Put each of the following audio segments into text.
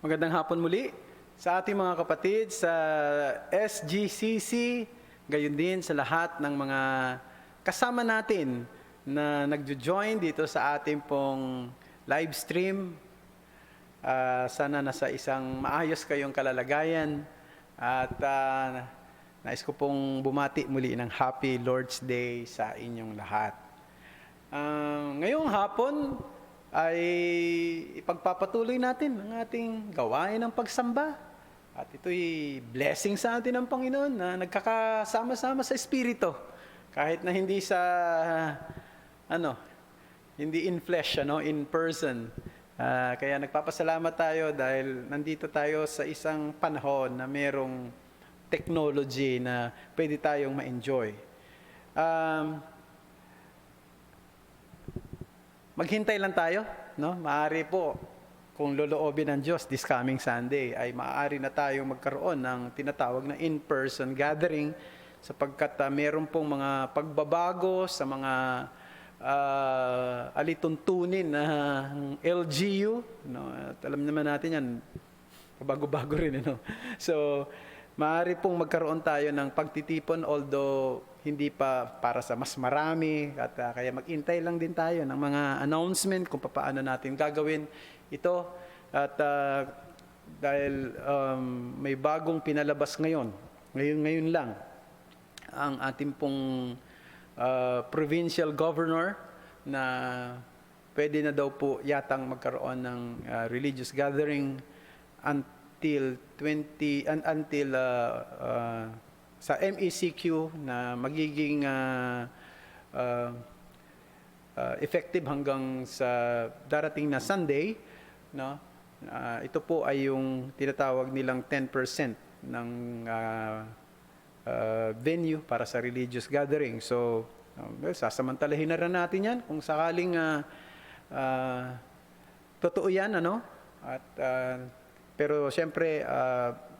Magandang hapon muli sa ating mga kapatid sa SGCC, gayon din sa lahat ng mga kasama natin na nagjo-join dito sa ating pong live stream. Sana nasa isang maayos kayong kalalagayan at nais ko pong bumati muli ng Happy Lord's Day sa inyong lahat. Ngayong hapon ay ipagpapatuloy natin ang ating gawain ng pagsamba. At ito'y blessing sa atin ng Panginoon na nagkakasama-sama sa Espiritu. Kahit na hindi sa, hindi in flesh, in person. Kaya nagpapasalamat tayo dahil nandito tayo sa isang panahon na merong technology na pwede tayong ma-enjoy. Maghintay lang tayo, no? Maaari po, kung loloobin ng Diyos, this coming Sunday, ay maaari na tayong magkaroon ng tinatawag na in-person gathering sapagkat meron pong mga pagbabago sa mga alituntunin na LGU. No? At alam naman natin yan, bago-bago rin. No? So, maaari pong magkaroon tayo ng pagtitipon although hindi pa para sa mas marami at kaya mag-intay lang din tayo ng mga announcement kung paano natin gagawin ito at dahil may bagong pinalabas ngayon lang ang ating pong provincial governor na pwede na daw po yatang magkaroon ng religious gathering until sa MECQ na magiging effective hanggang sa darating na Sunday, no? Ito po ay yung tinatawag nilang 10% ng venue para sa religious gathering. So, sasamantalahin na rin natin yan kung sakaling totoo yan, At pero siyempre,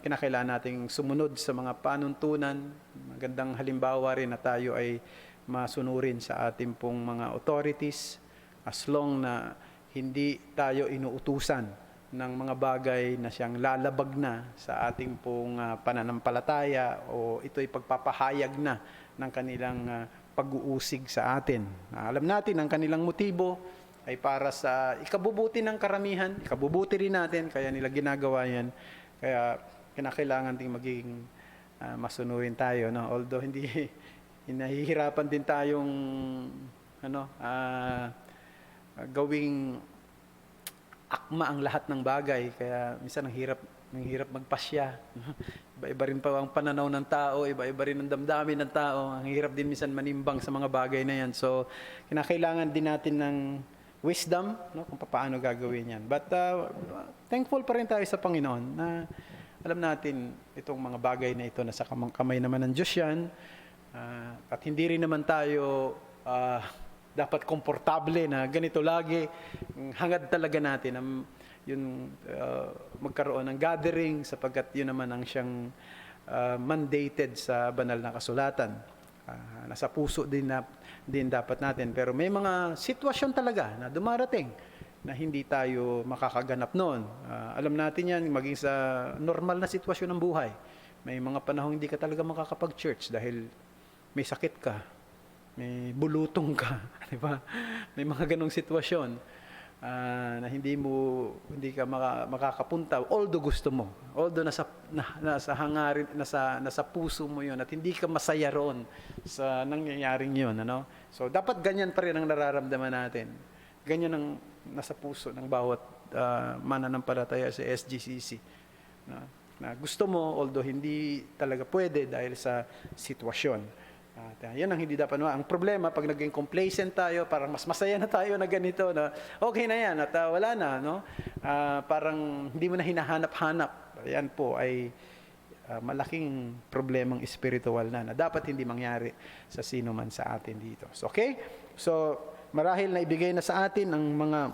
kinakailangan nating sumunod sa mga panuntunan. Magandang halimbawa rin na tayo ay masunurin sa ating pong mga authorities as long na hindi tayo inuutusan ng mga bagay na siyang lalabag na sa ating pong pananampalataya o ito'y pagpapahayag na ng kanilang pag-uusig sa atin. Alam natin ang kanilang motibo ay para sa ikabubuti ng karamihan, ikabubuti rin natin, kaya nila ginagawa yan. Kaya kinakailangan ding maging masunurin tayo, no? Although hindi nahihirapan din tayong gawing akma ang lahat ng bagay, kaya minsan ang hirap magpasya. Iba-iba rin pa ang pananaw ng tao, iba-iba rin ang damdamin ng tao. Ang hirap din minsan manimbang sa mga bagay na yan. So, kinakailangan din natin ng wisdom, kung paano gagawin yan. But thankful pa rin tayo sa Panginoon na alam natin itong mga bagay na ito na sa kamay naman ng Diyos yan. At hindi rin naman tayo dapat komportable na ganito lagi. Hangad talaga natin yung magkaroon ng gathering sapagkat yun naman ang siyang mandated sa banal na kasulatan. Nasa puso din dapat natin. Pero may mga sitwasyon talaga na dumarating na hindi tayo makakaganap noon. Alam natin yan, maging sa normal na sitwasyon ng buhay. May mga panahong hindi ka talaga makakapag-church dahil may sakit ka, may bulutong ka, di ba? May mga ganong sitwasyon na hindi ka makakapunta although gusto mo, although nasa hangarin, nasa puso mo yun at hindi ka masaya roon sa nangyayaring yun, So dapat ganyan pa rin ang nararamdaman natin, ganyan ang nasa puso ng bawat mananampalataya sa SGCC, na gusto mo although hindi talaga pwede dahil sa sitwasyon. Yan ang hindi dapat. Ang problema, pag naging complacent tayo, parang mas masaya na tayo na ganito, na okay na yan, at wala na, parang hindi mo na hinahanap-hanap. Yan po ay malaking problemang espiritual na dapat hindi mangyari sa sino man sa atin dito. So, okay? So, marahil na ibigay na sa atin ang mga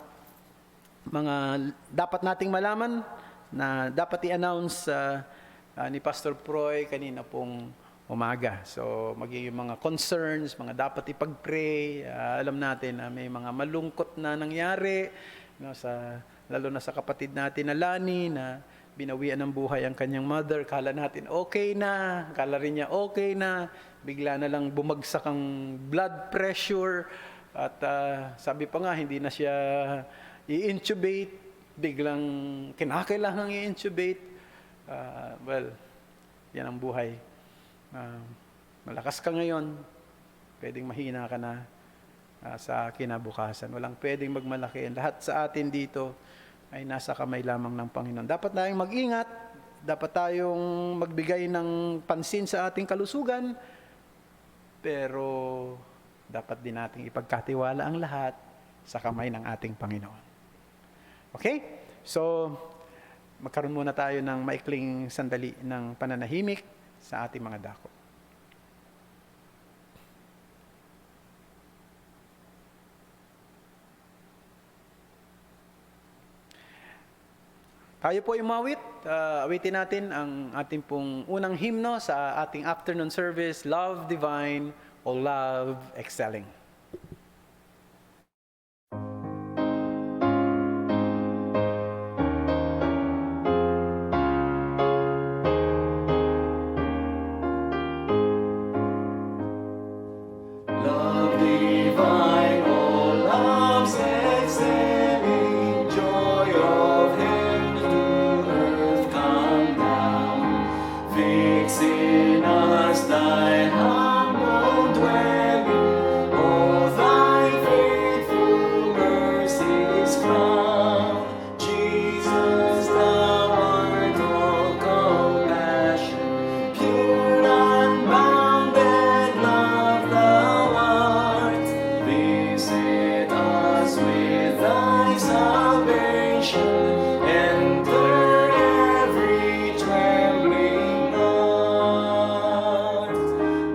dapat nating malaman na dapat i-announce ni Pastor Proy kanina pong umaga. So, magiging mga concerns, mga dapat ipag-pray. Alam natin na may mga malungkot na nangyari no, lalo na sa kapatid natin na Lani, na binawian ng buhay ang kanyang mother. Kala natin okay na, kala rin niya okay na, bigla na lang bumagsak ang blood pressure, at sabi pa nga hindi na siya i-intubate, biglang kinakailangang i-intubate. Well, yan ang buhay. Malakas ka ngayon, pwedeng mahina ka na sa kinabukasan. Walang pwedeng magmalaki. Lahat sa atin dito ay nasa kamay lamang ng Panginoon. Dapat tayong mag-ingat, dapat tayong magbigay ng pansin sa ating kalusugan, pero dapat din nating ipagkatiwala ang lahat sa kamay ng ating Panginoon. Okay? So, magkaroon muna tayo ng maikling sandali ng pananahimik sa ating mga dako. Tayo po umawit, awitin natin ang ating pong unang hymno sa ating afternoon service, Love Divine o Love Excelling. Love divine, all love's excelling, joy of heaven to earth come down. Fix in us thy humble dwelling, all thy faithful mercies crown. Jesus, thou art all compassion, pure unbounded love thou art. Visit us with thy salvation, enter every trembling heart.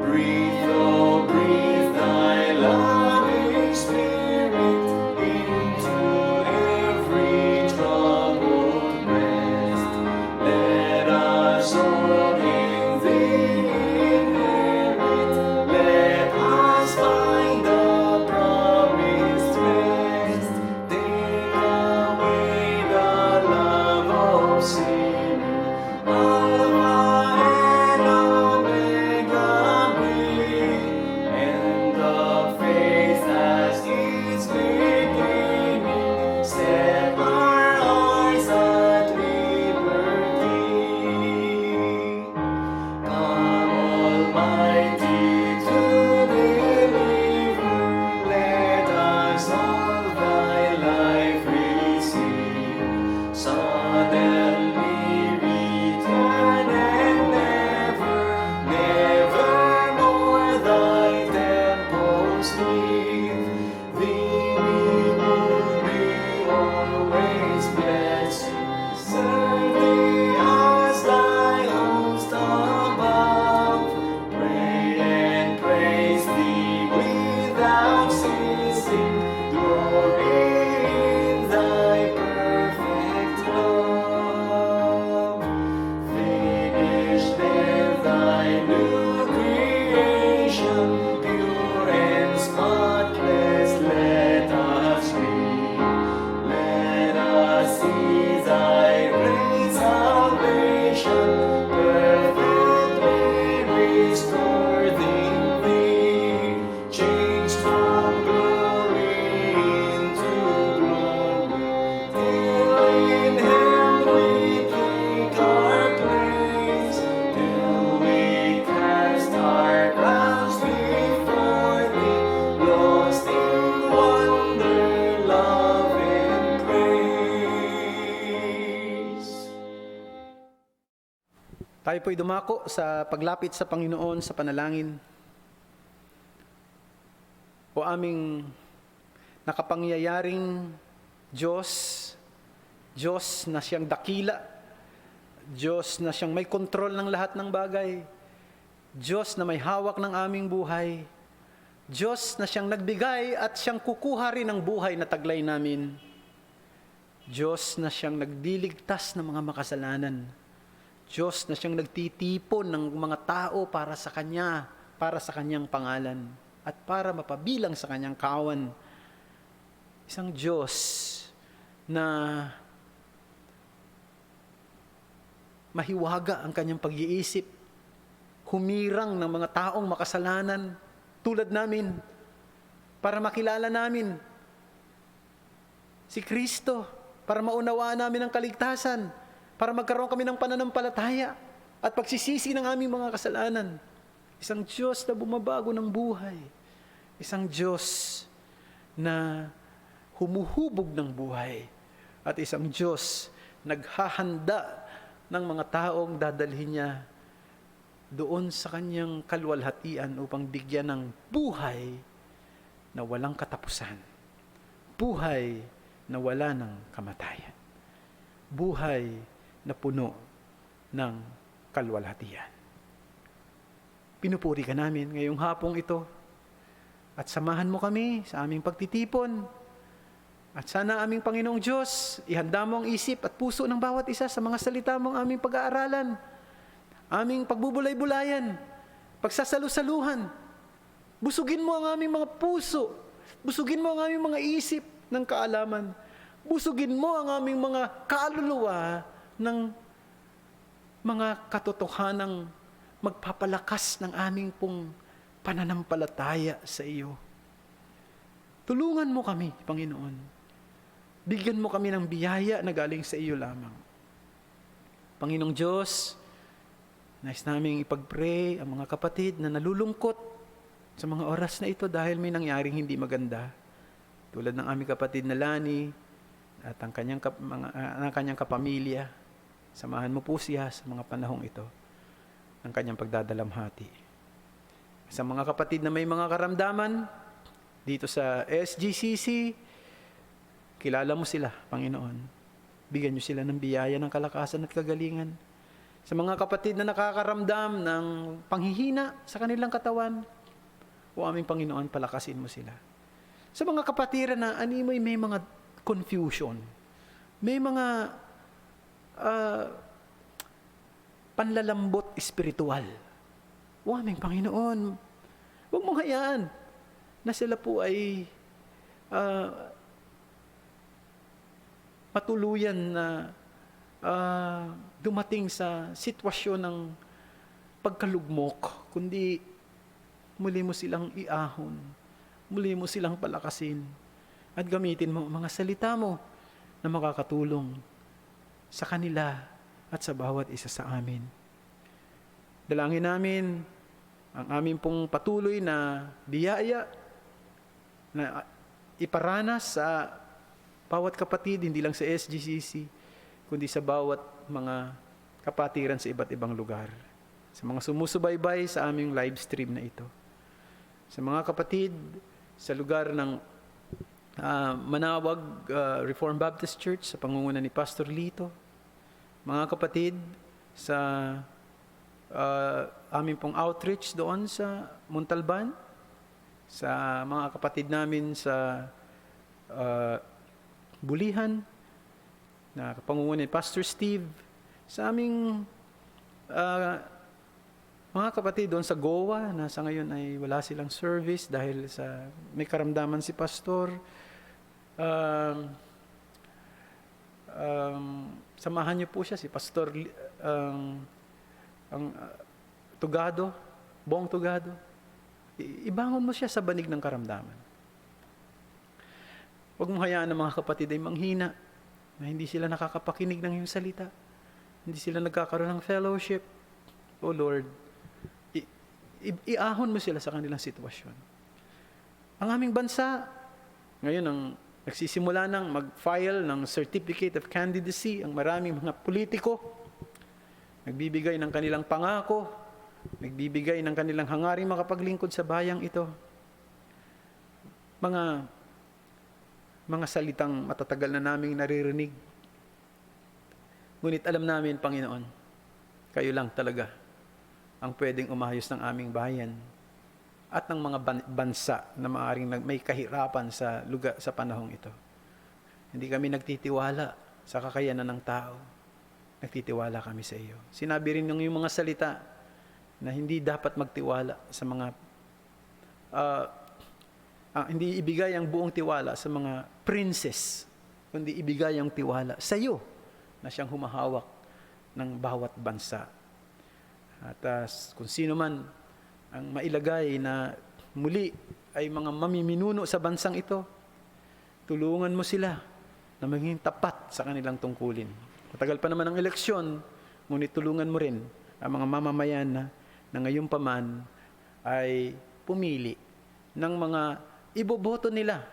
Breathe, oh breathe thy loving spirit into every troubled breast. Let us all in thee inherit, let us find the promised rest. Take away the love of sin, Alpha and Omega be, and the faith as its beginning, set our hearts at liberty. Come, Almighty, to deliver, let us all thy life receive. Suddenly return and never more thy temples leave. Thee we would be always blessing, serve thee as thy host above. Pray and praise thee without ceasing, glory in thy perfect love. Finish there thy new creation, pure and spotless let us be. Let us see thy great salvation, perfectly restored in thee, changed from glory into glory, till in hell we take our place, till we cast our crowns before thee, lost in wonder, love, and praise. Tayo po'y dumako sa paglapit sa Panginoon sa panalangin. O aming nakapangyayaring Diyos, Diyos na siyang dakila, Diyos na siyang may kontrol ng lahat ng bagay, Diyos na may hawak ng aming buhay, Diyos na siyang nagbigay at siyang kukuha rin ng buhay na taglay namin, Diyos na siyang nagdiligtas ng mga makasalanan, Diyos na siyang nagtitipon ng mga tao para sa Kanya, para sa Kanyang pangalan, at para mapabilang sa Kanyang kawan. Isang Diyos na mahiwaga ang kanyang pag-iisip, humirang ng mga taong makasalanan tulad namin para makilala namin si Kristo, para maunawaan namin ang kaligtasan, para magkaroon kami ng pananampalataya at pagsisisi ng aming mga kasalanan. Isang Diyos na bumabago ng buhay. Isang Diyos na humuhubog ng buhay. At isang Diyos naghahanda ng mga taong dadalhin niya doon sa kanyang kaluwalhatian upang bigyan ng buhay na walang katapusan. Buhay na wala ng kamatayan. Buhay na puno ng kaluwalhatian. Pinupuri ka namin ngayong hapong ito at samahan mo kami sa aming pagtitipon. At sana aming Panginoong Diyos, ihanda mo ang isip at puso ng bawat isa sa mga salita mong aming pag-aaralan, aming pagbubulay-bulayan, pagsasalu-saluhan. Busugin mo ang aming mga puso, busugin mo ang aming mga isip ng kaalaman, busugin mo ang aming mga kaluluwa ng mga katotohanang magpapalakas ng aming pong pananampalataya sa iyo. Tulungan mo kami, Panginoon. Bigyan mo kami ng biyaya na galing sa iyo lamang. Panginoong Diyos, nais naming ipag-pray ang mga kapatid na nalulungkot sa mga oras na ito dahil may nangyaring hindi maganda. Tulad ng aming kapatid na Lani at ang kanyang kapamilya. Samahan mo po siya sa mga panahong ito ng kanyang pagdadalamhati. Sa mga kapatid na may mga karamdaman dito sa SGCC, kilala mo sila, Panginoon. Bigyan niyo sila ng biyaya ng kalakasan at kagalingan. Sa mga kapatid na nakakaramdam ng panghihina sa kanilang katawan, o aming Panginoon, palakasin mo sila. Sa mga kapatiran na animoy may mga confusion, may mga panlalambot espiritual, o aming Panginoon, huwag mong hayaan na sila po ay matuluyan na dumating sa sitwasyon ng pagkalugmok, kundi muli mo silang iahon, muli mo silang palakasin, at gamitin mo mga salita mo na makakatulong sa kanila at sa bawat isa sa amin. Dalangin namin ang aming pong patuloy na biyaya na iparanas sa bawat kapatid, hindi lang sa SGCC, kundi sa bawat mga kapatiran sa iba't ibang lugar. Sa mga sumusubaybay sa aming live stream na ito. Sa mga kapatid sa lugar ng Manawag Reformed Baptist Church sa pangunguna ni Pastor Lito. Mga kapatid sa aming pong outreach doon sa Montalban. Sa mga kapatid namin sa Bulihan, na pangunguna ni Pastor Steve, sa aming mga kapatid doon sa Goa, na sa ngayon ay wala silang service dahil sa may karamdaman si Pastor. Samahan niyo po siya, si Pastor Tugado, Bong Tugado. Ibangon mo siya sa banig ng karamdaman. Huwag mong hayaan ng mga kapatid ay manghina, na hindi sila nakakapakinig ng iyong salita. Hindi sila nagkakaroon ng fellowship. O Lord, iahon mo sila sa kanilang sitwasyon. Ang aming bansa, ngayon ang nagsisimula ng mag-file ng Certificate of Candidacy, ang maraming mga politiko, nagbibigay ng kanilang pangako, nagbibigay ng kanilang hangaring makapaglingkod sa bayang ito. Mga salitang matatagal na naming naririnig. Ngunit alam namin, Panginoon, kayo lang talaga ang pwedeng umayos ng aming bayan at ng mga bansa na maaaring may kahirapan sa lugar sa panahong ito. Hindi kami nagtitiwala sa kakayanan ng tao. Nagtitiwala kami sa iyo. Sinabi rin ng iyong mga salita na hindi dapat magtiwala sa mga hindi ibigay ang buong tiwala sa mga princes, kundi ibigay ang tiwala sa iyo na siyang humahawak ng bawat bansa. At kung sino man ang mailagay na muli ay mga mamiminuno sa bansang ito, tulungan mo sila na maging tapat sa kanilang tungkulin. Matagal pa naman ang eleksyon, ngunit tulungan mo rin ang mga mamamayan na ngayon pa man ay pumili ng mga iboboto nila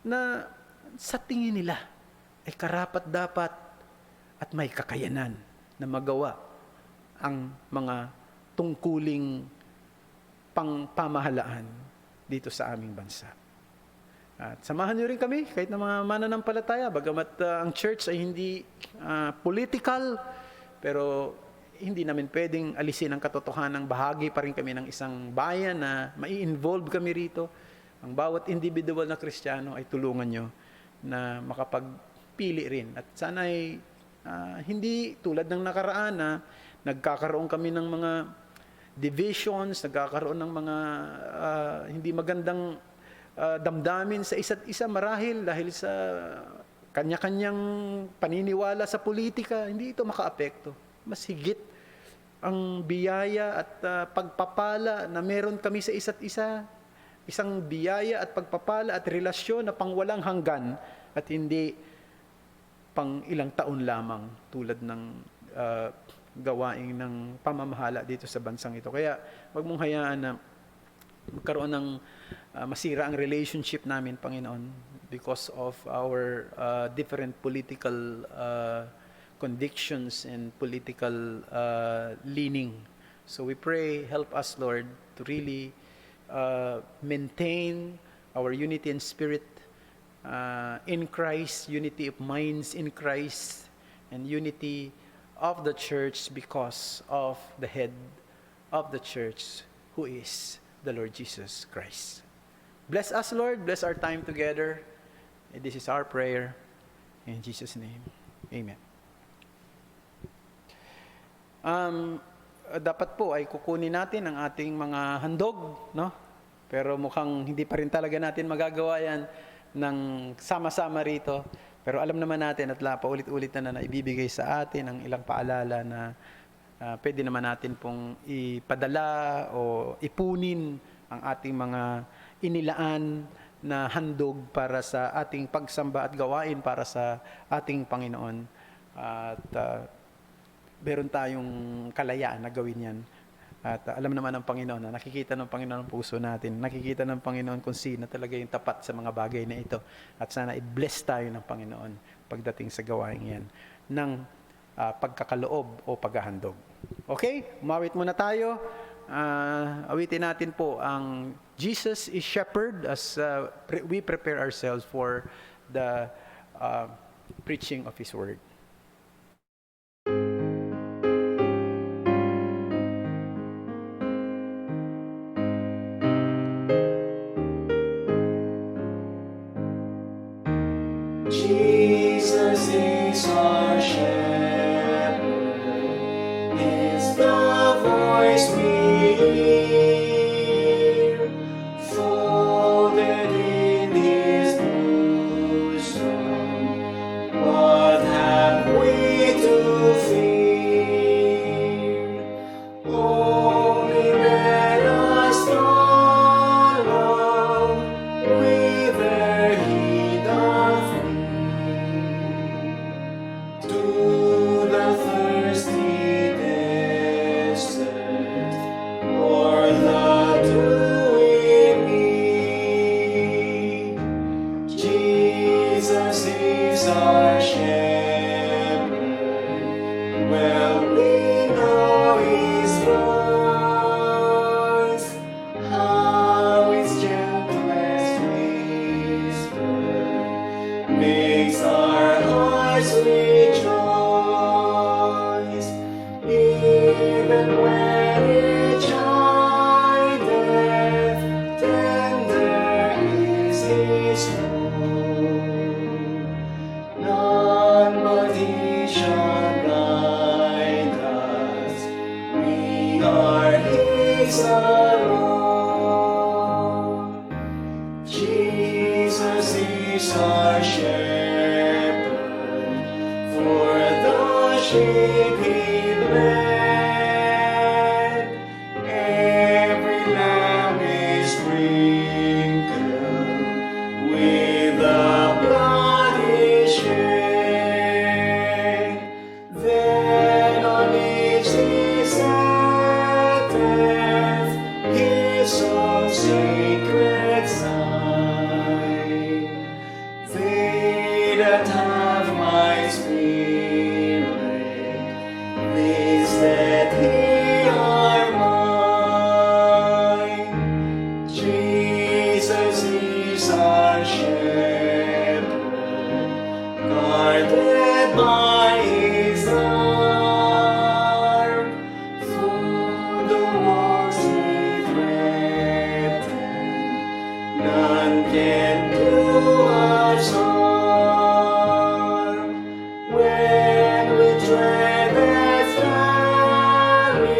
na sa tingin nila ay karapat-dapat at may kakayanan na magawa ang mga tungkuling pangpamahalaan dito sa aming bansa. At samahan niyo rin kami, kahit na mga mananampalataya, bagamat ang church ay hindi political, pero hindi namin pwedeng alisin ang katotohanan. Bahagi pa rin kami ng isang bayan na mai-involve kami rito. Ang bawat individual na Kristiyano ay tulungan nyo na makapagpili rin. At sana ay hindi tulad ng nakaraan na nagkakaroon kami ng mga divisions, nagkakaroon ng mga hindi magandang damdamin sa isa't isa marahil dahil sa kanya-kanyang paniniwala sa politika. Hindi ito makaapekto. Mas higit ang biyaya at pagpapala na meron kami sa isa't isa. Isang biyaya at pagpapala at relasyon na pangwalang hanggan at hindi pang ilang taon lamang tulad ng gawain ng pamamahala dito sa bansang ito. Kaya wag mong hayaan na magkaroon ng masira ang relationship namin, Panginoon, because of our different political convictions and political leaning. So we pray, help us, Lord, to really maintain our unity in spirit in Christ, unity of minds in Christ, and unity of the church because of the head of the church, who is the Lord Jesus Christ. Bless us, Lord. Bless our time together. And this is our prayer. In Jesus' name, amen. Dapat po ay kukunin natin ang ating mga handog, no? Pero mukhang hindi pa rin talaga natin magagawa yan ng sama-sama rito. Pero alam naman natin at paulit-ulit na ibibigay sa atin ang ilang paalala na pwede naman natin pong ipadala o ipunin ang ating mga inilaan na handog para sa ating pagsamba at gawain para sa ating Panginoon. At meron tayong kalayaan na gawin yan. At alam naman ng Panginoon na nakikita ng Panginoon ang puso natin. Nakikita ng Panginoon kung sino talaga yung tapat sa mga bagay na ito. At sana i-bless tayo ng Panginoon pagdating sa gawain yan ng pagkakaloob o paghahandog. Okay? Umawit muna tayo. Awitin natin po ang Jesus is Shepherd as we prepare ourselves for the preaching of His Word. Jesus is our shepherd, is the voice we hear, folded in His bosom. What have we to fear? Only let us follow whither He doth to the thirsty desert, or the dewy mead. Jesus is our shepherd, well we know His voice, how His gentlest whisper makes our hearts rejoice, even when it chideth, tender is His tone. None but He shall guide us, we are His alone. Jesus is our shepherd, sheep he bled, every lamb is sprinkled with the blood he shed. Then on each he setteth his own sacred sign. They that have my spirit, they said he are mine. Jesus is our shepherd, guarded by his arm. Through the walls he threatened, none can do us harm. When we treadeth valley,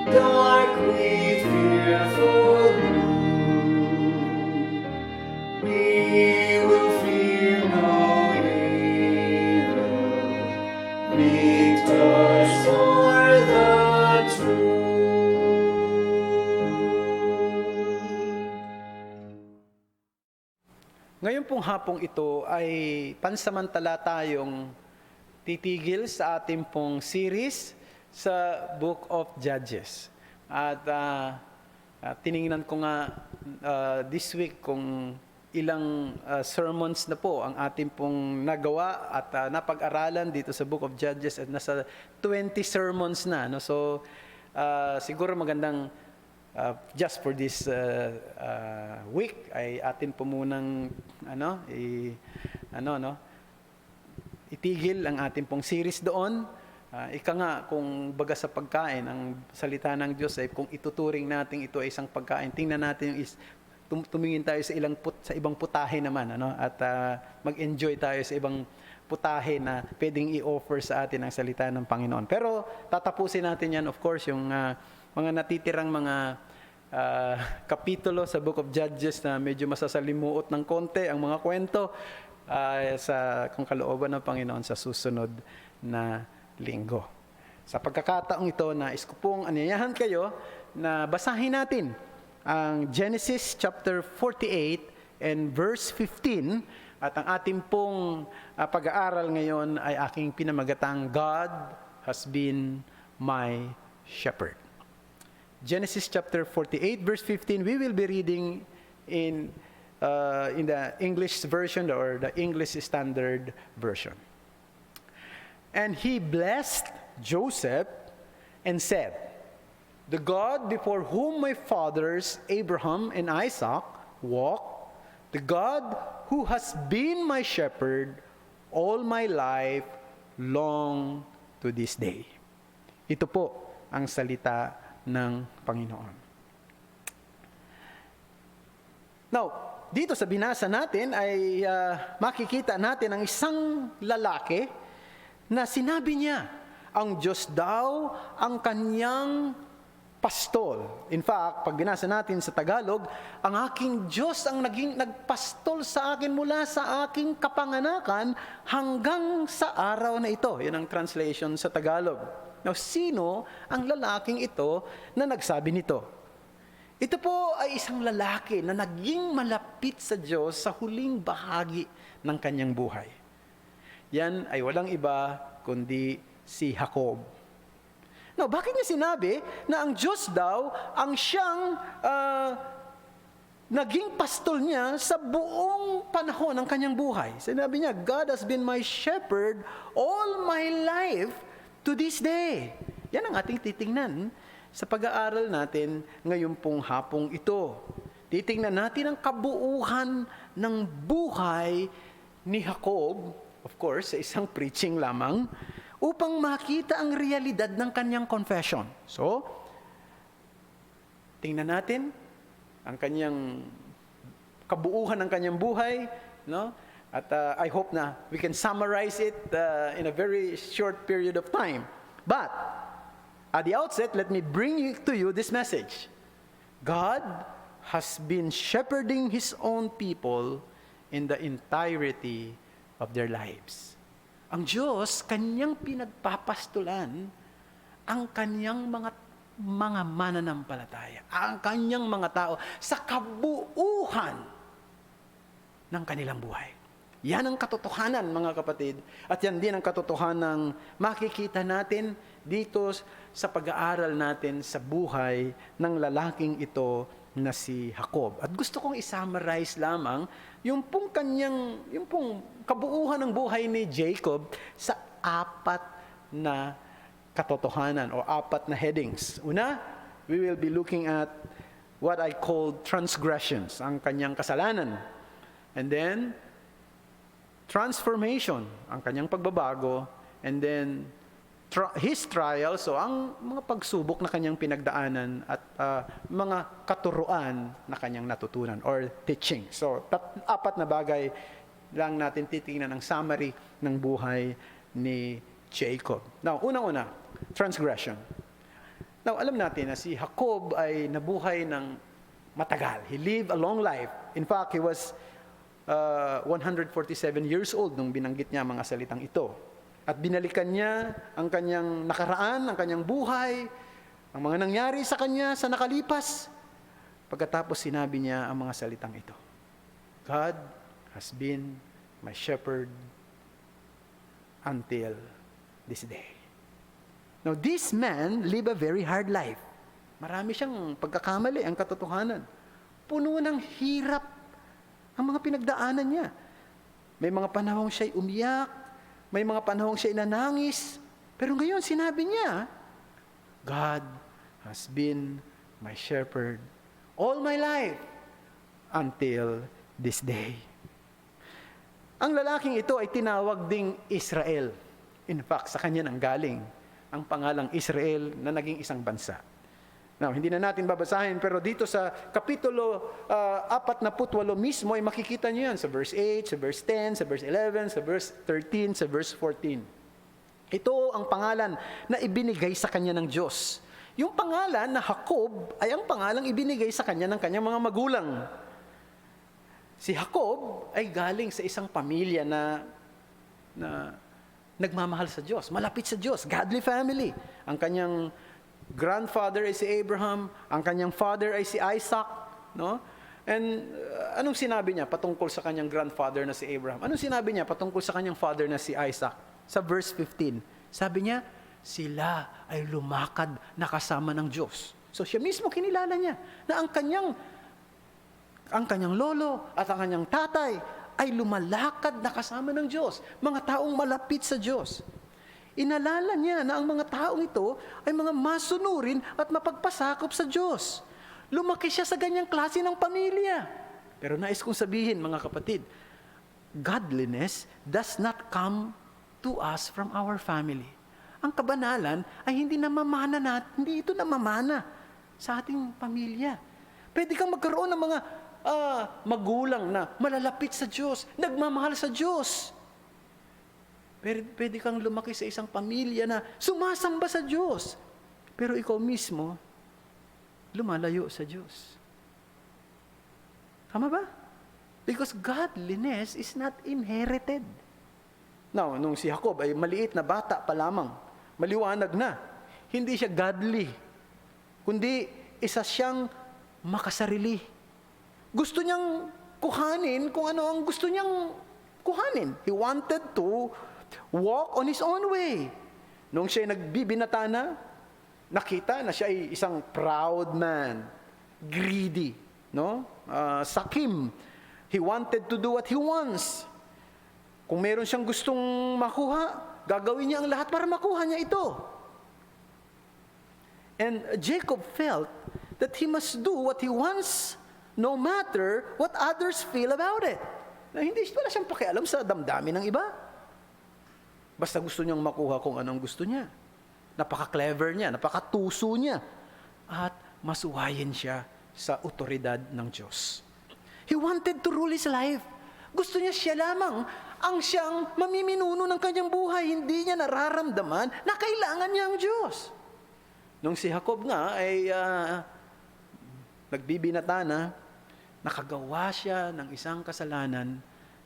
dark with fearful gloom, we will fear no evil, victors for the truth. Ngayon pong hapong ito ay pansamantala tayong titigil sa ating pong series sa Book of Judges. At tiningnan ko nga this week kung ilang sermons na po ang ating pong nagawa at napag-aralan dito sa Book of Judges at nasa 20 sermons na. No? So siguro magandang just for this week ay atin po munang itigil ang ating pong series doon. Ika nga kung baga sa pagkain, ang salita ng Diyos ay kung ituturing natin ito ay isang pagkain, tingnan natin tumingin tayo sa ibang putahe naman, at mag-enjoy tayo sa ibang putahe na pwedeng i-offer sa atin ang salita ng Panginoon. Pero tatapusin natin yan, of course, yung mga natitirang mga kapitulo sa Book of Judges na medyo masasalimuot ng konti ang mga kwento sa kung kalooban ng Panginoon sa susunod na linggo. Sa pagkakataong ito, nais ko pong anyayahan kayo na basahin natin ang Genesis chapter 48 and verse 15, at ang ating pong pag-aaral ngayon ay aking pinamagatang God has been my shepherd. Genesis chapter 48 verse 15, we will be reading in the English version or the English Standard Version. And he blessed Joseph and said, "The God before whom my fathers Abraham and Isaac walked, the God who has been my shepherd all my life long to this day." Ito po ang salita ng Panginoon. Now, dito sa binasa natin ay makikita natin ang isang lalaki na sinabi niya, ang Diyos daw ang kanyang pastol. In fact, pag binasa natin sa Tagalog, ang aking Diyos ang nagpastol sa akin mula sa aking kapanganakan hanggang sa araw na ito. Yan ang translation sa Tagalog. Now, sino ang lalaking ito na nagsabi nito? Ito po ay isang lalaki na naging malapit sa Diyos sa huling bahagi ng kanyang buhay. Yan ay walang iba kundi si Jacob. Now, bakit niya sinabi na ang Diyos daw ang siyang naging pastol niya sa buong panahon ng kanyang buhay? Sinabi niya, God has been my shepherd all my life to this day. Yan ang ating titingnan sa pag-aaral natin ngayon pong hapong ito. Titingnan natin ang kabuuhan ng buhay ni Jacob, of course, sa isang preaching lamang, upang makita ang realidad ng kanyang confession. So, tingnan natin ang kanyang kabuuhan ng kanyang buhay, no? At I hope na we can summarize it in a very short period of time. But at the outset, let me bring to you this message. God has been shepherding His own people in the entirety of their lives. Ang Diyos, kanyang pinagpapastulan ang kanyang mga mananampalataya, ang kanyang mga tao sa kabuuhan ng kanilang buhay. Yan ang katotohanan, mga kapatid. At yan din ang katotohanan makikita natin dito sa pag-aaral natin sa buhay ng lalaking ito na si Jacob. At gusto kong i-summarize lamang yung pong kabuuhan ng buhay ni Jacob sa 4 na katotohanan o 4 na headings. Una, we will be looking at what I call transgressions, ang kanyang kasalanan. And then, transformation, ang kanyang pagbabago. And then, his trial, so ang mga pagsubok na kanyang pinagdaanan at mga katuruan na kanyang natutunan or teaching. So, 4 na bagay lang natin titingnan ang summary ng buhay ni Jacob. Now, unang-una, transgression. Now, alam natin na si Jacob ay nabuhay ng matagal. He lived a long life. In fact, he was 147 years old nung binanggit niya mga salitang ito. At binalikan niya ang kanyang nakaraan, ang kanyang buhay, ang mga nangyari sa kanya sa nakalipas. Pagkatapos sinabi niya ang mga salitang ito. God has been my shepherd until this day. Now, this man lived a very hard life. Marami siyang pagkakamali, ang katotohanan. Puno ng hirap ang mga pinagdaanan niya. May mga panahong siya'y umiyak, may mga panahong siya'y nanangis, pero ngayon sinabi niya, God has been my shepherd all my life until this day. Ang lalaking ito ay tinawag ding Israel. In fact, sa kanya nang galing ang pangalang Israel na naging isang bansa. Now, hindi na natin babasahin, pero dito sa Kapitulo 48 mismo ay makikita niyo yan sa verse 8, sa verse 10, sa verse 11, sa verse 13, sa verse 14. Ito ang pangalan na ibinigay sa kanya ng Diyos. Yung pangalan na Jacob ay ang pangalang ibinigay sa kanya ng kanyang mga magulang. Si Jacob ay galing sa isang pamilya na nagmamahal sa Diyos, malapit sa Diyos, godly family. Ang kanyang grandfather ay si Abraham, ang kanyang father ay si Isaac, no? And anong sinabi niya patungkol sa kanyang grandfather na si Abraham? Anong sinabi niya patungkol sa kanyang father na si Isaac? Sa verse 15, sabi niya, sila ay lumakad na kasama ng Diyos. So siya mismo kinilala niya na ang kanyang lolo at ang kanyang tatay ay lumalakad na kasama ng Diyos. Mga taong malapit sa Diyos. Inalala niya na ang mga taong ito ay mga masunurin at mapagpasakop sa Diyos. Lumaki siya sa ganyang klase ng pamilya. Pero nais kong sabihin, mga kapatid, godliness does not come to us from our family. Ang kabanalan ay hindi ito namamana sa ating pamilya. Pwede kang magkaroon ng mga magulang na malalapit sa Diyos, nagmamahal sa Diyos. Pwede kang lumaki sa isang pamilya na sumasamba sa Diyos. Pero ikaw mismo, lumalayo sa Diyos. Tama ba? Because godliness is not inherited. Now, nung si Jacob ay maliit na bata pa lamang, maliwanag na, hindi siya godly, kundi isa siyang makasarili. Gusto niyang kuhanin kung ano ang gusto niyang kuhanin. He wanted to walk on his own way. Nung siya nagbibinata na, nakita na siya ay isang proud man, greedy, no? Sakim. He wanted to do what he wants. Kung meron siyang gustong makuha, gagawin niya ang lahat para makuha niya ito. And Jacob felt that he must do what he wants, no matter what others feel about it. Na hindi wala siyang pakialam sa damdamin ng iba. Basta gusto niyang makuha kung anong gusto niya. Napaka-clever niya, napaka-tuso niya. At masuwayin siya sa otoridad ng Diyos. He wanted to rule his life. Gusto niya siya lamang ang siyang mamiminuno ng kanyang buhay. Hindi niya nararamdaman na kailangan niya ang Diyos. Nung si Jacob nga ay nagbibinata na, nakagawa siya ng isang kasalanan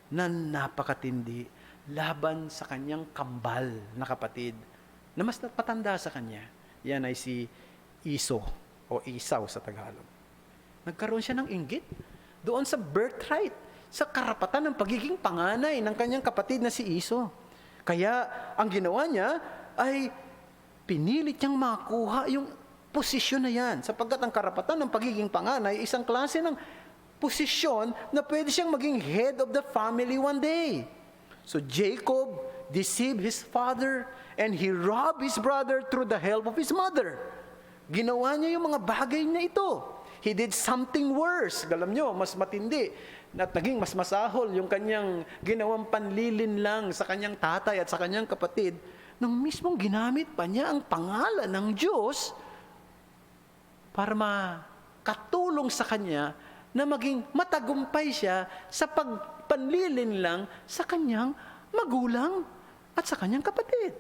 na napakatindi, laban sa kanyang kambal na kapatid na mas patanda sa kanya. Yan ay si Iso o Isaw sa Tagalog. Nagkaroon siya ng inggit doon sa birthright, sa karapatan ng pagiging panganay ng kanyang kapatid na si Iso. Kaya ang ginawa niya ay pinilit niyang makuha yung posisyon na yan, sapagkat ang karapatan ng pagiging panganay, isang klase ng posisyon na pwede siyang maging head of the family one day. So Jacob deceived his father and he robbed his brother through the help of his mother. Ginawa niya yung mga bagay na ito. He did something worse. Alam nyo, mas matindi at naging mas masahol yung kanyang ginawang panlilin lang sa kanyang tatay at sa kanyang kapatid nang mismong ginamit pa niya ang pangalan ng Diyos para makatulong sa kanya na maging matagumpay siya sa pagpanlilin lang sa kanyang magulang at sa kanyang kapatid.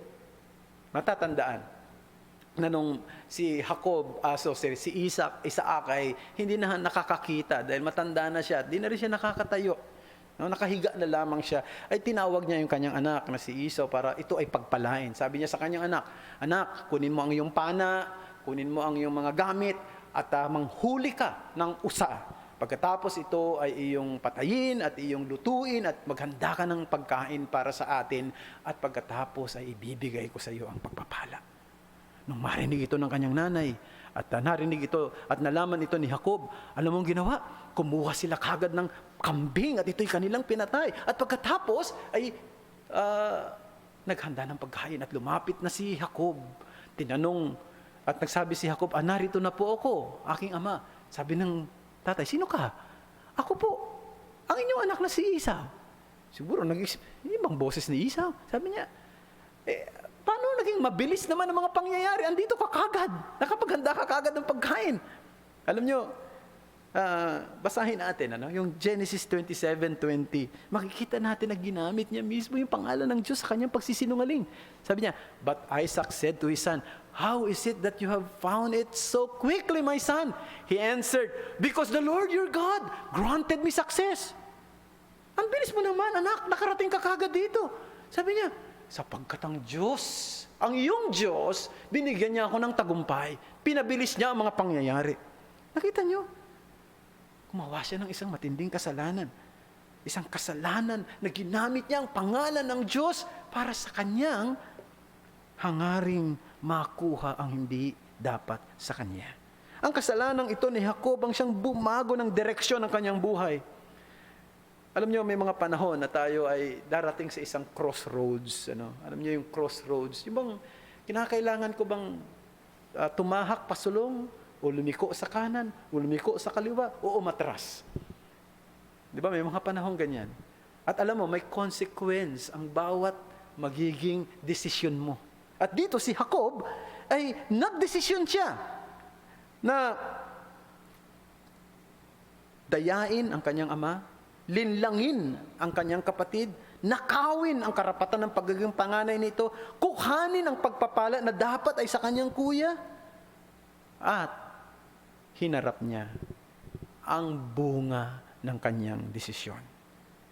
Matatandaan na nung si Jacob, si Isaac ay hindi na nakakakita dahil matanda na siya at di na rin siya nakakatayo. No, nakahiga na lamang siya, ay tinawag niya yung kanyang anak na si Esau para ito ay pagpalain. Sabi niya sa kanyang anak, "Anak, kunin mo ang iyong pana, kunin mo ang iyong mga gamit at manghuli ka ng usa. Pagkatapos ito ay iyong patayin at iyong lutuin at maghanda ka ng pagkain para sa atin at pagkatapos ay ibibigay ko sa iyo ang pagpapala." Nung marinig ito ng kanyang nanay at narinig ito at nalaman ito ni Jacob, alam mong ginawa? Kumuha sila kagad ng kambing at ito'y kanilang pinatay. At pagkatapos ay naghanda ng pagkain at lumapit na si Jacob. Tinanong at nagsabi si Jacob, "Narito na po ako, aking ama." Sabi ng tatay, "Sino ka?" "Ako po, ang inyong anak na si Esau." Siguro nag-isip, ibang boses ni Esau. Sabi niya, paano naging mabilis naman ang mga pangyayari? Andito ka kagad. Nakapaghanda ka kagad ng pagkain. Alam nyo, basahin natin, yung Genesis 27:20. Makikita natin na ginamit niya mismo yung pangalan ng Diyos sa kanyang pagsisinungaling. Sabi niya, "But Isaac said to his son, 'How is it that you have found it so quickly, my son?' He answered, 'Because the Lord your God granted me success.'" Ang bilis mo naman, anak, nakarating ka kagad dito. Sabi niya, sapagkat ang Diyos, ang iyong Diyos, binigyan niya ako ng tagumpay. Pinabilis niya ang mga pangyayari. Nakita niyo? Gumawa siya ng isang matinding kasalanan. Isang kasalanan na ginamit niya ang pangalan ng Diyos para sa kanyang hangaring makuha ang hindi dapat sa kanya. Ang kasalanan ito ni Jacob ang siyang bumago ng direksyon ng kanyang buhay. Alam niyo, may mga panahon na tayo ay darating sa isang crossroads. Alam niyo yung crossroads? Yung bang kinakailangan ko bang tumahak pasulong o lumiko sa kanan o lumiko sa kaliwa o umatras? Di ba? May mga panahon ganyan. At alam mo, may consequence ang bawat magiging desisyon mo. At dito si Jacob ay nagdesisyon siya na dayain ang kanyang ama, linlangin ang kanyang kapatid, nakawin ang karapatan ng pagiging panganay nito, kuhanin ang pagpapala na dapat ay sa kanyang kuya, at hinarap niya ang bunga ng kanyang desisyon.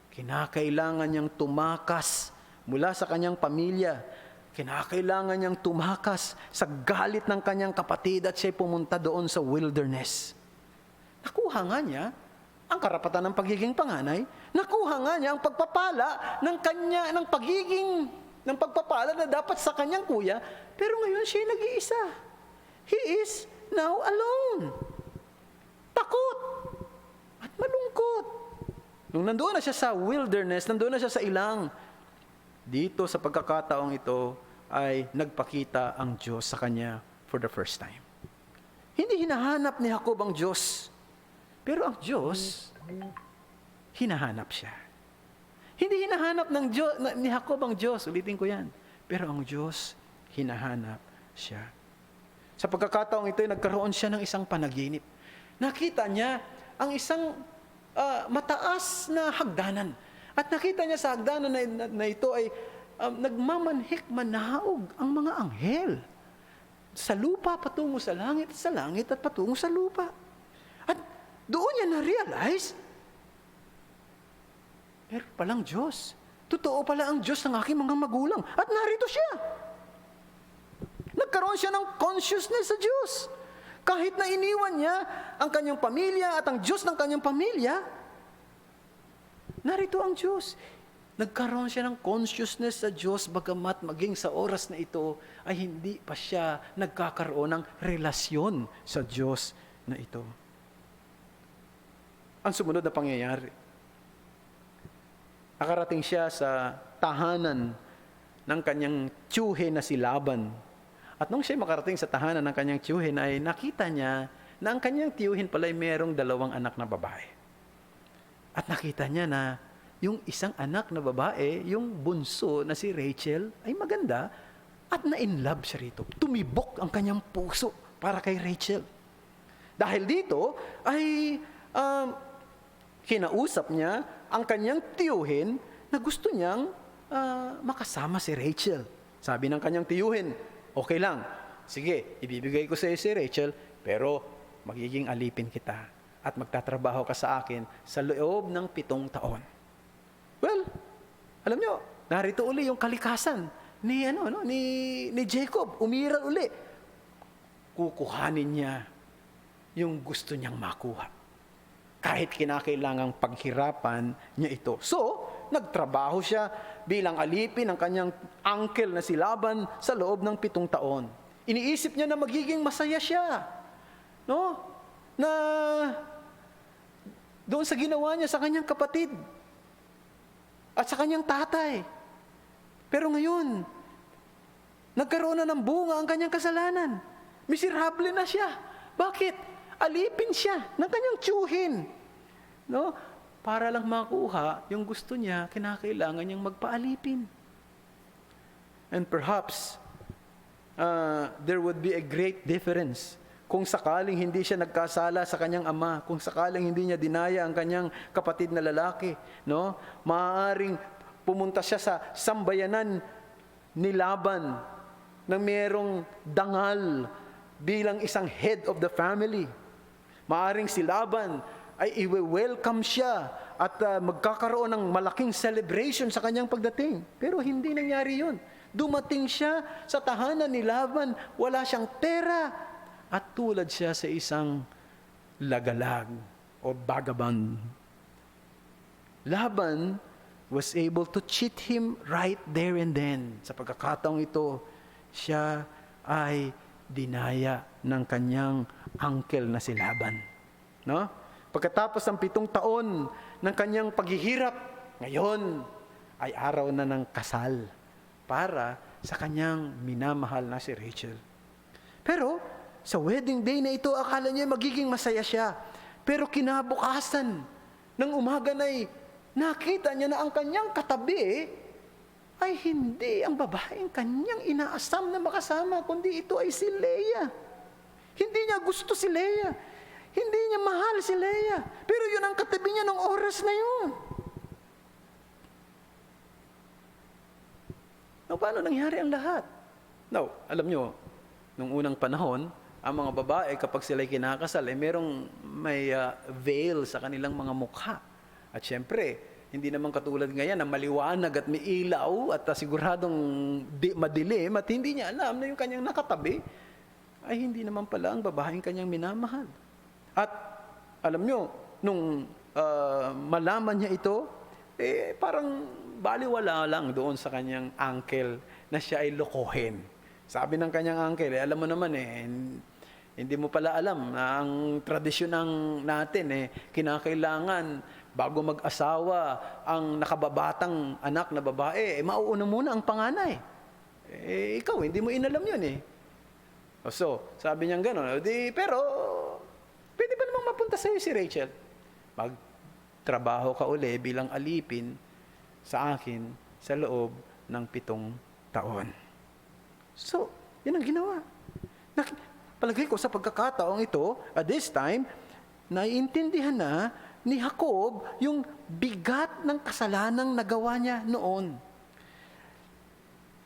Kinakailangan niyang tumakas mula sa kanyang pamilya, kinakailangan niyang tumakas sa galit ng kanyang kapatid at siya'y pumunta doon sa wilderness. Nakuha nga niya ang karapatan ng pagiging panganay, nakuha nga niya ang pagpapala ng pagpapala na dapat sa kanyang kuya, pero ngayon siya'y nag-iisa. He is now alone. Takot at malungkot. Nung nandoon na siya sa wilderness, nandoon na siya sa ilang, dito sa pagkakataong ito ay nagpakita ang Diyos sa kanya for the first time. Hindi hinahanap ni Jacob ang Diyos, pero ang Diyos, hinahanap siya. Hindi hinahanap ni Jacob ang Diyos, ulitin ko yan. Pero ang Diyos, hinahanap siya. Sa pagkakataong ito, nagkaroon siya ng isang panaginip. Nakita niya ang isang mataas na hagdanan. At nakita niya sa hagdanan na ito ay nagmamanhik, manaog ang mga anghel. Sa lupa patungo sa langit at patungo sa lupa. At doon niya na-realize, meron palang Diyos. Totoo pala ang Diyos ng aking mga magulang. At narito siya. Nagkaroon siya ng consciousness sa Diyos. Kahit na iniwan niya ang kanyang pamilya at ang Diyos ng kanyang pamilya, narito ang Diyos. Nagkaroon siya ng consciousness sa Diyos, bagamat maging sa oras na ito ay hindi pa siya nagkakaroon ng relasyon sa Diyos na ito. Ang sumunod na pangyayari, nakarating siya sa tahanan ng kanyang tiyuhe na si Laban. At nung siya makarating sa tahanan ng kanyang tiyuhin, ay nakita niya na ang kanyang tiyuhin pala ay mayroong 2 anak na babae. At nakita niya na yung isang anak na babae, yung bunso na si Rachel, ay maganda at na-inlove siya rito. Tumibok ang kanyang puso para kay Rachel. Dahil dito ay kinausap niya ang kanyang tiyuhin na gusto niyang makasama si Rachel. Sabi ng kanyang tiyuhin, okay lang, sige, ibibigay ko sa iyo si Rachel, pero magiging alipin kita at magtatrabaho ka sa akin sa loob ng 7 taon. Well, alam nyo, narito uli yung kalikasan ni Jacob. Umiral uli. Kukuhanin niya yung gusto niyang makuha. Kahit kinakailangang paghirapan niya ito. So, nagtrabaho siya bilang alipin ng kanyang uncle na si Laban sa loob ng 7 taon. Iniisip niya na magiging masaya siya. No? Na doon sa ginawa niya sa kanyang kapatid at sa kanyang tatay. Pero ngayon, nagkaroon na ng bunga ang kanyang kasalanan. Miserable na siya. Bakit? Alipin siya ng kanyang tiyuhin. No? Para lang makuha yung gusto niya, kinakailangan niyang magpaalipin. And perhaps, there would be a great difference kung sakaling hindi siya nagkasala sa kanyang ama, kung sakaling hindi niya dinaya ang kanyang kapatid na lalaki, no? Maaaring pumunta siya sa sambayanan ni Laban na mayroong dangal bilang isang head of the family. Maaaring si Laban ay i-welcome siya at magkakaroon ng malaking celebration sa kanyang pagdating. Pero hindi nangyari yun. Dumating siya sa tahanan ni Laban, wala siyang pera, at tulad siya sa isang lagalag o vagabond. Laban was able to cheat him right there and then. Sa pagkakataong ito, siya ay dinaya ng kanyang uncle na si Laban. No? Pagkatapos ng 7 taon ng kanyang paghihirap, ngayon ay araw na ng kasal para sa kanyang minamahal na si Rachel. Pero sa wedding day na ito, akala niya magiging masaya siya. Pero kinabukasan ng umaga na nakita niya na ang kanyang katabi ay hindi ang babaeng kanyang inaasam na makasama, kundi ito ay si Leah. Hindi niya gusto si Leah. Hindi niya mahal si Leah. Pero yun ang katabi niya ng oras na yun. Now, paano nangyari ang lahat? Now, alam nyo, nung unang panahon, ang mga babae kapag sila'y kinakasal, may veil sa kanilang mga mukha. At syempre, hindi naman katulad ngayon na maliwanag at may ilaw at siguradong madilim at hindi niya alam na yung kanyang nakatabi ay hindi naman pala ang babaeng kanyang minamahal. At alam nyo, nung malaman niya ito, parang baliwala lang doon sa kanyang uncle na siya ay lokohin. Sabi ng kanyang uncle, alam mo naman hindi mo pala alam na ang tradisyon natin kinakailangan bago mag-asawa ang nakababatang anak na babae, mauuna muna ang panganay. Ikaw, hindi mo inalam yun . So, sabi niya gano'n, pero pwede ba namang mapunta sa'yo si Rachel? Magtrabaho ka uli bilang alipin sa akin sa loob ng 7 taon. So, yun ang ginawa. Palagay ko sa pagkakataong ito, at this time, naiintindihan na ni Jacob yung bigat ng kasalanang nagawa niya noon.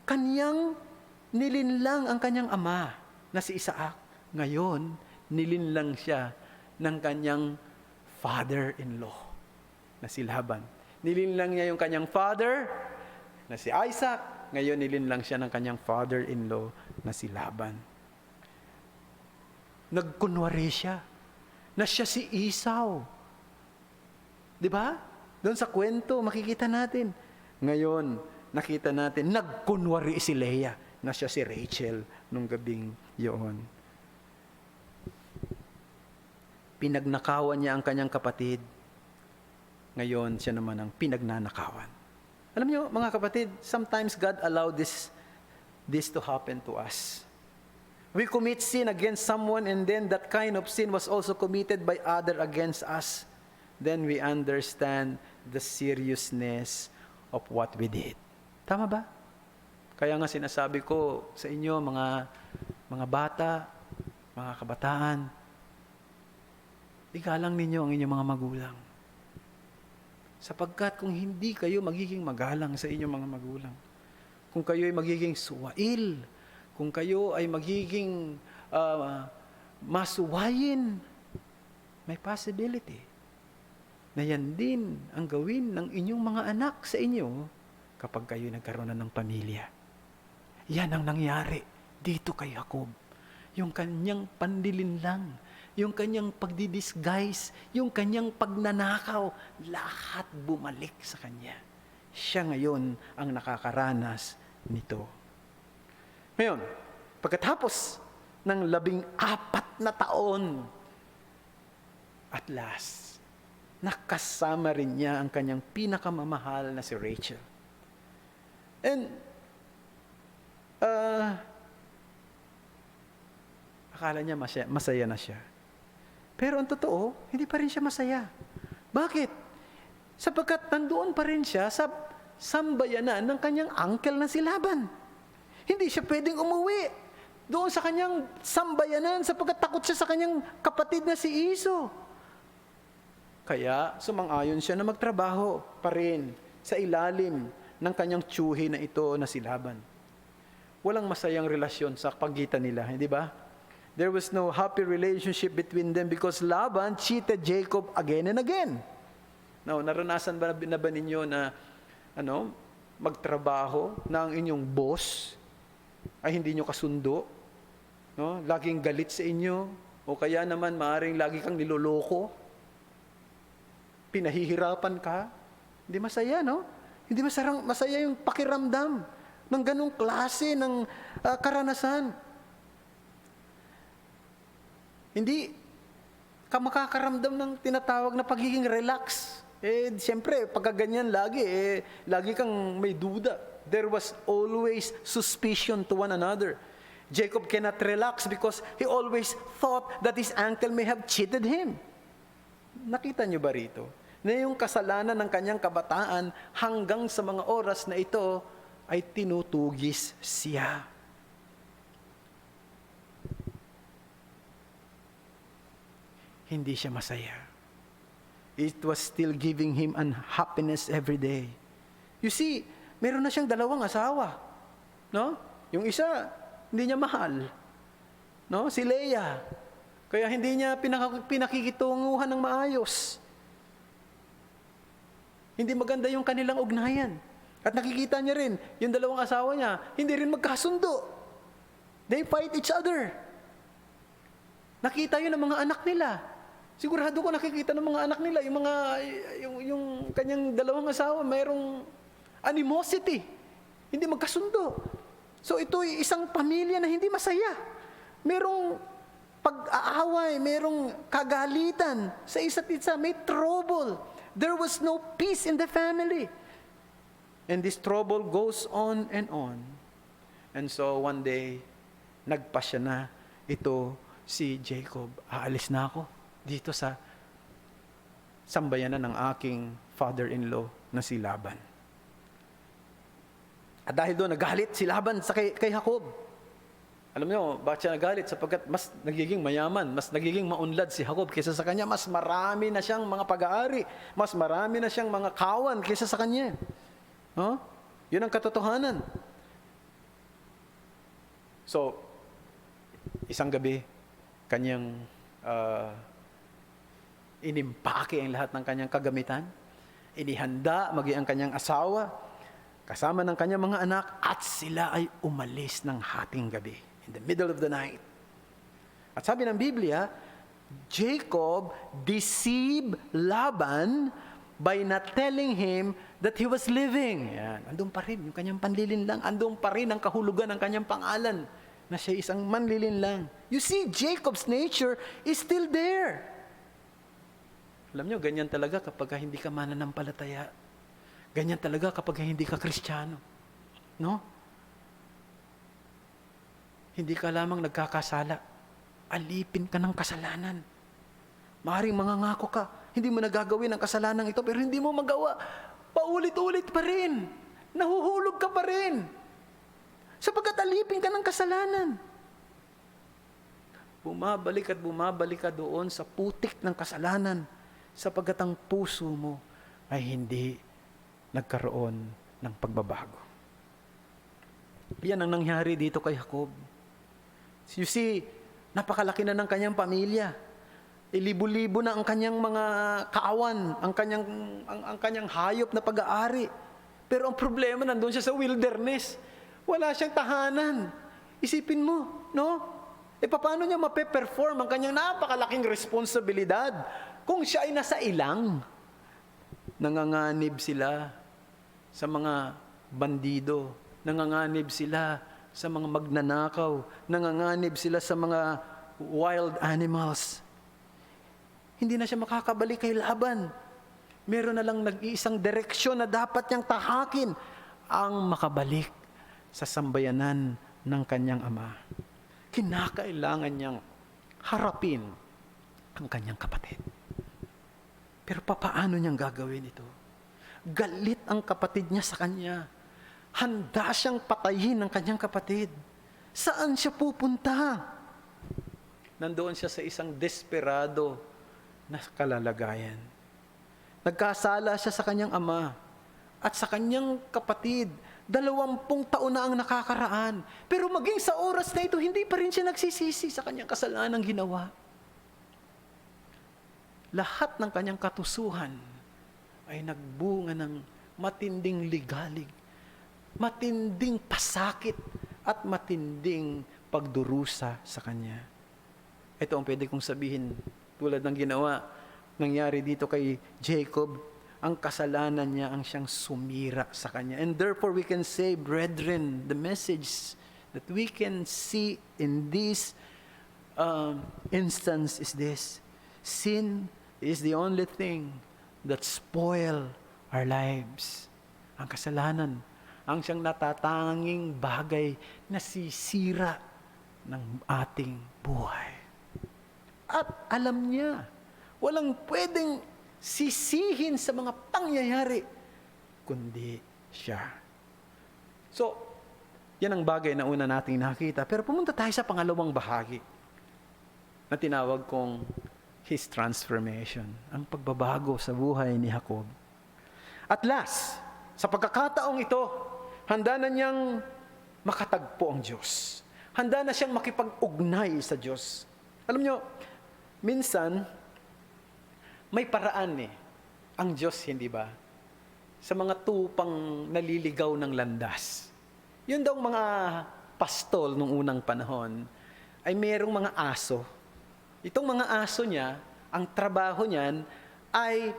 Kanyang nilinlang ang kanyang ama na si Isaac. Ngayon, nilinlang siya ng kanyang father-in-law na si Laban. Nilinlang niya yung kanyang father na si Isaac, ngayon nilinlang siya ng kanyang father-in-law na si Laban. Nagkunwari siya na siya si Esau. Di ba? Doon sa kwento, makikita natin. Ngayon, nakita natin, nagkunwari si Leah na siya si Rachel nung gabing yun. Pinagnakawan niya ang kanyang kapatid. Ngayon, siya naman ang pinagnanakawan. Alam niyo, mga kapatid, sometimes God allowed this to happen to us. We commit sin against someone, and then that kind of sin was also committed by other against us. Then we understand the seriousness of what we did. Tama ba? Kaya nga sinasabi ko sa inyo, mga bata, mga kabataan, igalang ninyo ang inyong mga magulang. Sapagkat kung hindi kayo magiging magalang sa inyong mga magulang, kung kayo ay magiging suwail, kung kayo ay magiging masuwayin, may possibility na yan din ang gawin ng inyong mga anak sa inyo kapag kayo nagkaroon na ng pamilya. Yan ang nangyari dito kay Jacob. Yung kanyang panlilinlang, yung kanyang pagdidisguise, yung kanyang pagnanakaw, lahat bumalik sa kanya. Siya ngayon ang nakakaranas nito. Ngayon, pagkatapos ng 14 na taon, at last, nakasama rin niya ang kanyang pinakamamahal na si Rachel. And, akala niya masaya na siya. Pero ang totoo, hindi pa rin siya masaya. Bakit? Sapagkat nandoon pa rin siya sa sambayanan ng kanyang uncle na si Laban. Hindi siya pwedeng umuwi doon sa kanyang sambayanan sapagkat takot siya sa kanyang kapatid na si Esau. Kaya sumang-ayon siya na magtrabaho pa rin sa ilalim ng kanyang tiyuhi na ito na si Laban. Walang masayang relasyon sa pagitan nila, hindi ba? There was no happy relationship between them because Laban cheated Jacob again and again. Now, naranasan ba ninyo na magtrabaho na ang inyong boss ay hindi nyo kasundo? No? Laging galit sa inyo o kaya naman maaaring lagi kang niloloko? Pinahihirapan ka? Hindi masaya, no? Hindi masaya yung pakiramdam ng ganong klase ng karanasan. Hindi ka makakaramdam ng tinatawag na pagiging relax. Siyempre, pagkaganyan lagi kang may duda. There was always suspicion to one another. Jacob cannot relax because he always thought that his uncle may have cheated him. Nakita niyo ba rito? Na yung kasalanan ng kanyang kabataan hanggang sa mga oras na ito ay tinutugis siya. Hindi siya masaya. It was still giving him unhappiness every day. You see, meron na siyang 2 asawa. No? Yung isa, hindi niya mahal. No? Si Leah. Kaya hindi niya pinakikitunguhan ng maayos. Hindi maganda yung kanilang ugnayan. At nakikita niya rin, yung 2 asawa niya, hindi rin magkasundo. They fight each other. Nakita yun ng mga anak nila. Sigurado ko nakikita ng mga anak nila, yung kanyang 2 asawa, mayroong animosity. Hindi magkasundo. So ito'y isang pamilya na hindi masaya. Merong pag-aaway, merong kagalitan sa isa't isa, may trouble. There was no peace in the family. And this trouble goes on and on. And so one day, nagpasya na ito si Jacob. Aalis na ako dito sa sambayanan ng aking father-in-law na si Laban. At dahil doon, nagalit si Laban kay Jacob. Alam niyo, bakit siya nagalit? Sapagkat mas nagiging mayaman, mas nagiging maunlad si Jacob kaysa sa kanya. Mas marami na siyang mga pag-aari. Mas marami na siyang mga kawan kaysa sa kanya. Huh? Yun ang katotohanan. So, isang gabi, kanyang inimpake ang lahat ng kanyang kagamitan. Inihanda, maging ang kanyang asawa. kasama ng kanyang mga anak, at sila ay umalis ng hating gabi, in the middle of the night. At sabi ng Biblia, Jacob deceived Laban by not telling him that he was living. Yan. Andun pa rin yung kanyang panlilinlang. Andun pa rin ang kahulugan ng kanyang pangalan, na siya isang manlilinlang. You see, Jacob's nature is still there. Alam nyo, ganyan talaga kapag hindi ka mananampalataya. Ganyan talaga kapag hindi ka Kristiyano. No? Hindi ka lamang nagkakasala. Alipin ka ng kasalanan. Maaaring mangangako ka, hindi mo nagagawin ang kasalanan ito, pero hindi mo magawa. Paulit-ulit pa rin. Nahuhulog ka pa rin. Sapagkat alipin ka ng kasalanan. Bumabalik at bumabalik ka doon sa putik ng kasalanan, sapagkat ang puso mo ay hindi nagkaroon ng pagbabago. Yan ang nangyari dito kay Jacob. You see, napakalaki na ng kanyang pamilya. Libo-libo na ang kanyang mga kaawan, ang kanyang hayop na pag-aari. Pero ang problema, nandun siya sa wilderness. Wala siyang tahanan. Isipin mo, no? Paano niya mape-perform ang kanyang napakalaking responsibilidad kung siya ay nasa ilang? Nanganganib sila sa mga bandido, nanganganib sila sa mga magnanakaw, nanganganib sila sa mga wild animals. Hindi na siya makakabalik kay Laban. Meron na lang nag-iisang direksyon na dapat niyang tahakin, ang makabalik sa sambayanan ng kanyang ama. Kinakailangan niyang harapin ang kanyang kapatid. Pero paano niyang gagawin ito? Galit ang kapatid niya sa kanya. Handa siyang patayin ng kanyang kapatid. Saan siya pupunta? Nandoon siya sa isang desperado na kalalagayan. Nagkasala siya sa kanyang ama at sa kanyang kapatid. 20 taon na ang nakakaraan. Pero maging sa oras na ito, hindi pa rin siya nagsisisi sa kanyang kasalanang ginawa. Lahat ng kanyang katusuhan ay nagbunga ng matinding ligalig, matinding pasakit, at matinding pagdurusa sa kanya. Ito ang pwede kong sabihin, tulad ng nangyari dito kay Jacob, ang kasalanan niya ang siyang sumira sa kanya. And therefore we can say, brethren, the message that we can see in this instance is this: sin is the only thing that spoil our lives. Ang kasalanan, ang siyang natatanging bagay na sisira ng ating buhay. At alam niya, walang pwedeng sisihin sa mga pangyayari, kundi siya. So, yan ang bagay na una nating nakita. Pero pumunta tayo sa pangalawang bahagi na tinawag kong his transformation, ang pagbabago sa buhay ni Jacob. At last, sa pagkakataong ito, handa na niyang makatagpo ang Diyos. Handa na siyang makipag-ugnay sa Diyos. Alam niyo, minsan, may paraan ang Diyos, hindi ba? Sa mga tupang naliligaw ng landas. Yun daw mga pastol nung unang panahon, ay mayroong mga aso. Itong mga aso niya, ang trabaho niyan ay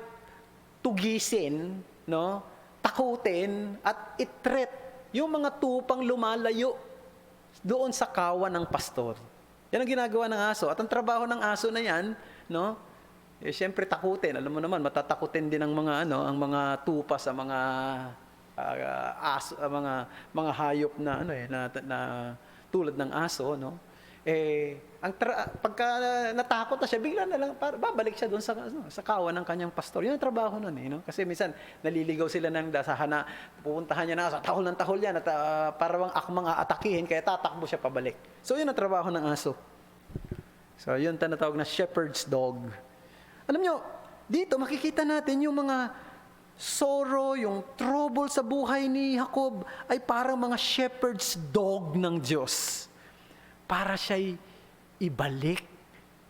tugisin, no? Takutin at itret yung mga tupang lumalayo doon sa kawan ng pastor. Yan ang ginagawa ng aso. At ang trabaho ng aso na yan, no? Siyempre takutin. Alam mo naman, matatakutin din ang mga ang mga tupa sa mga aso, mga hayop na na tulad ng aso, no? Pagka natakot na siya, bigla na lang babalik siya doon sa kawan ng kanyang pastor. Yun ang trabaho nun, no? Kasi minsan naliligaw sila ng dasahana, pupuntahan niya na sa tahol ng tahol yan at parang akmang aatakihin, kaya tatakbo siya pabalik. So yun ang trabaho ng aso. So yun tinatawag na shepherd's dog. Alam nyo, dito makikita natin yung mga sorrow, yung trouble sa buhay ni Jacob ay parang mga shepherd's dog ng Diyos. Para siya'y ibalik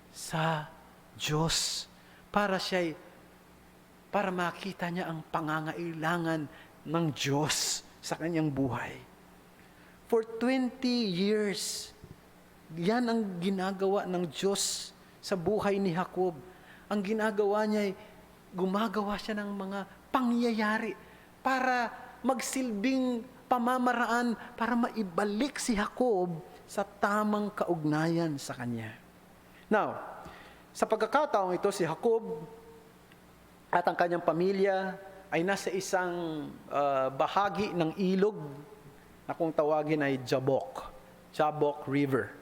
sa Diyos. Para makita niya ang pangangailangan ng Diyos sa kanyang buhay. For 20 years, yan ang ginagawa ng Diyos sa buhay ni Jacob. Ang ginagawa niya ay gumagawa siya ng mga pangyayari para magsilbing pamamaraan para maibalik si Jacob sa tamang kaugnayan sa kanya. Now, sa pagkakataong ito, si Jacob at ang kanyang pamilya ay nasa isang bahagi ng ilog na kung tawagin ay Jabbok River.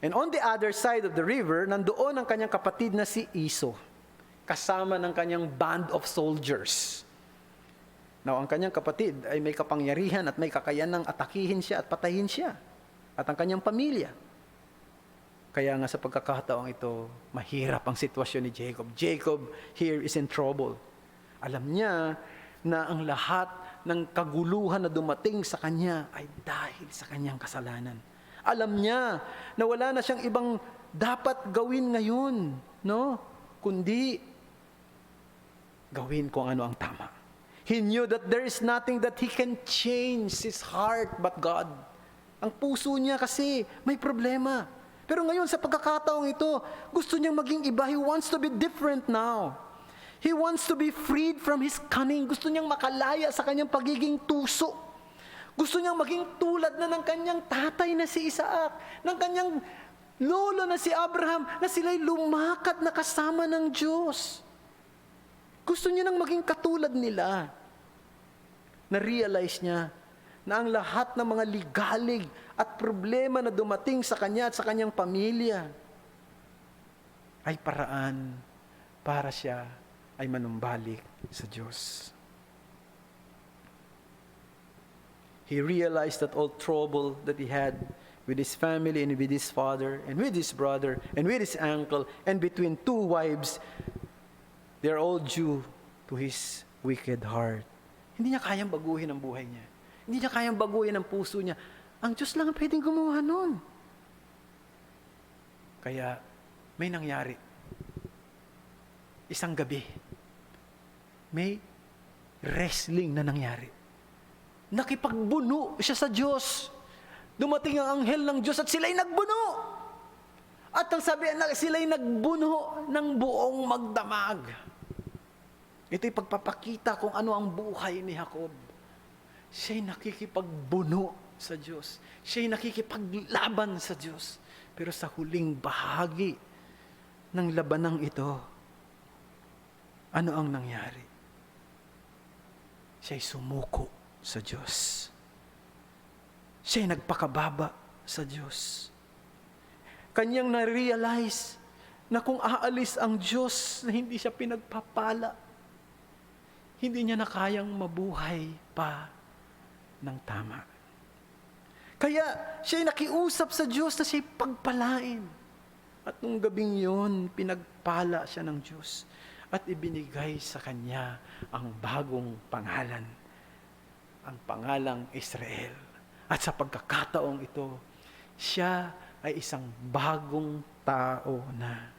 And on the other side of the river, nandoon ang kanyang kapatid na si Esau, kasama ng kanyang band of soldiers. Now, ang kanyang kapatid ay may kapangyarihan at may kakayanang atakihin siya at patayin siya at ang kanyang pamilya. Kaya nga sa pagkakataong ito, mahirap ang sitwasyon ni Jacob. Jacob here is in trouble. Alam niya na ang lahat ng kaguluhan na dumating sa kanya ay dahil sa kanyang kasalanan. Alam niya na wala na siyang ibang dapat gawin ngayon, no? Kundi gawin kung ano ang tama. He knew that there is nothing that he can change his heart but God. Ang puso niya kasi may problema. Pero ngayon sa pagkakataong ito, gusto niyang maging iba. He wants to be different now. He wants to be freed from his cunning. Gusto niyang makalaya sa kanyang pagiging tuso. Gusto niyang maging tulad na ng kanyang tatay na si Isaac, ng kanyang lolo na si Abraham, na sila'y lumakad na kasama ng Diyos. Gusto niya nang maging katulad nila. Na-realize niya na ang lahat ng mga ligalig at problema na dumating sa kanya at sa kanyang pamilya ay paraan para siya ay manumbalik sa Diyos. He realized that all trouble that he had with his family and with his father and with his brother and with his uncle and between two wives, they're all due to his wicked heart. Hindi niya kayang baguhin ang buhay niya. Hindi niya kayang baguhin ang puso niya. Ang Diyos lang ang pwedeng gumawa nun. Kaya may nangyari. Isang gabi, may wrestling na nangyari. Nakipagbuno siya sa Diyos. Dumating ang anghel ng Diyos at sila'y nagbuno. At ang sabi, sila'y nagbuno ng buong magdamag. Ito'y pagpapakita kung ano ang buhay ni Jacob. Siya'y nakikipagbuno sa Diyos. Siya'y nakikipaglaban sa Diyos. Pero sa huling bahagi ng labanang ito, ano ang nangyari? Siya'y sumuko sa Diyos. Siya'y nagpakababa sa Diyos. Kanyang na-realize na kung aalis ang Diyos na hindi siya pinagpapala, hindi niya na kayang mabuhay pa ng tama. Kaya siya'y nakiusap sa Diyos na siya'y pagpalain. At nung gabing yun, pinagpala siya ng Diyos at ibinigay sa kanya ang bagong pangalan, ang pangalang Israel. At sa pagkakataong ito, siya ay isang bagong tao na.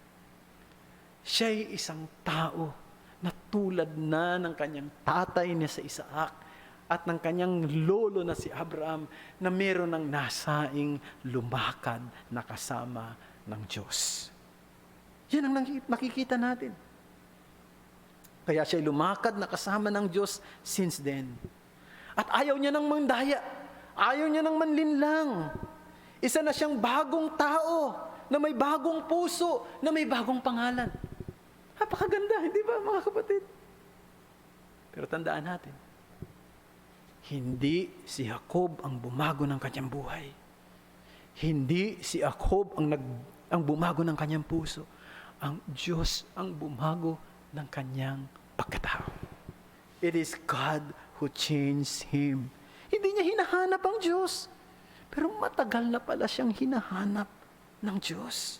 Siya ay isang tao na tulad na ng kanyang tatay na si Isaac at ng kanyang lolo na si Abraham na meron ng nasaing lumakad na kasama ng Diyos. Yan ang nakikita natin. Kaya siya lumakad na kasama ng Diyos since then. At ayaw niya ng mandaya. Ayaw niya ng manlinlang. Isa na siyang bagong tao na may bagong puso, na may bagong pangalan. Napakaganda, hindi ba mga kapatid? Pero tandaan natin, hindi si Jacob ang bumago ng kanyang buhay. Hindi si Jacob ang bumago ng kanyang puso. Ang Diyos ang bumago ng kanyang pagkatao. It is God who changed him. Hindi niya hinahanap ang Diyos. Pero matagal na pala siyang hinahanap ng Diyos.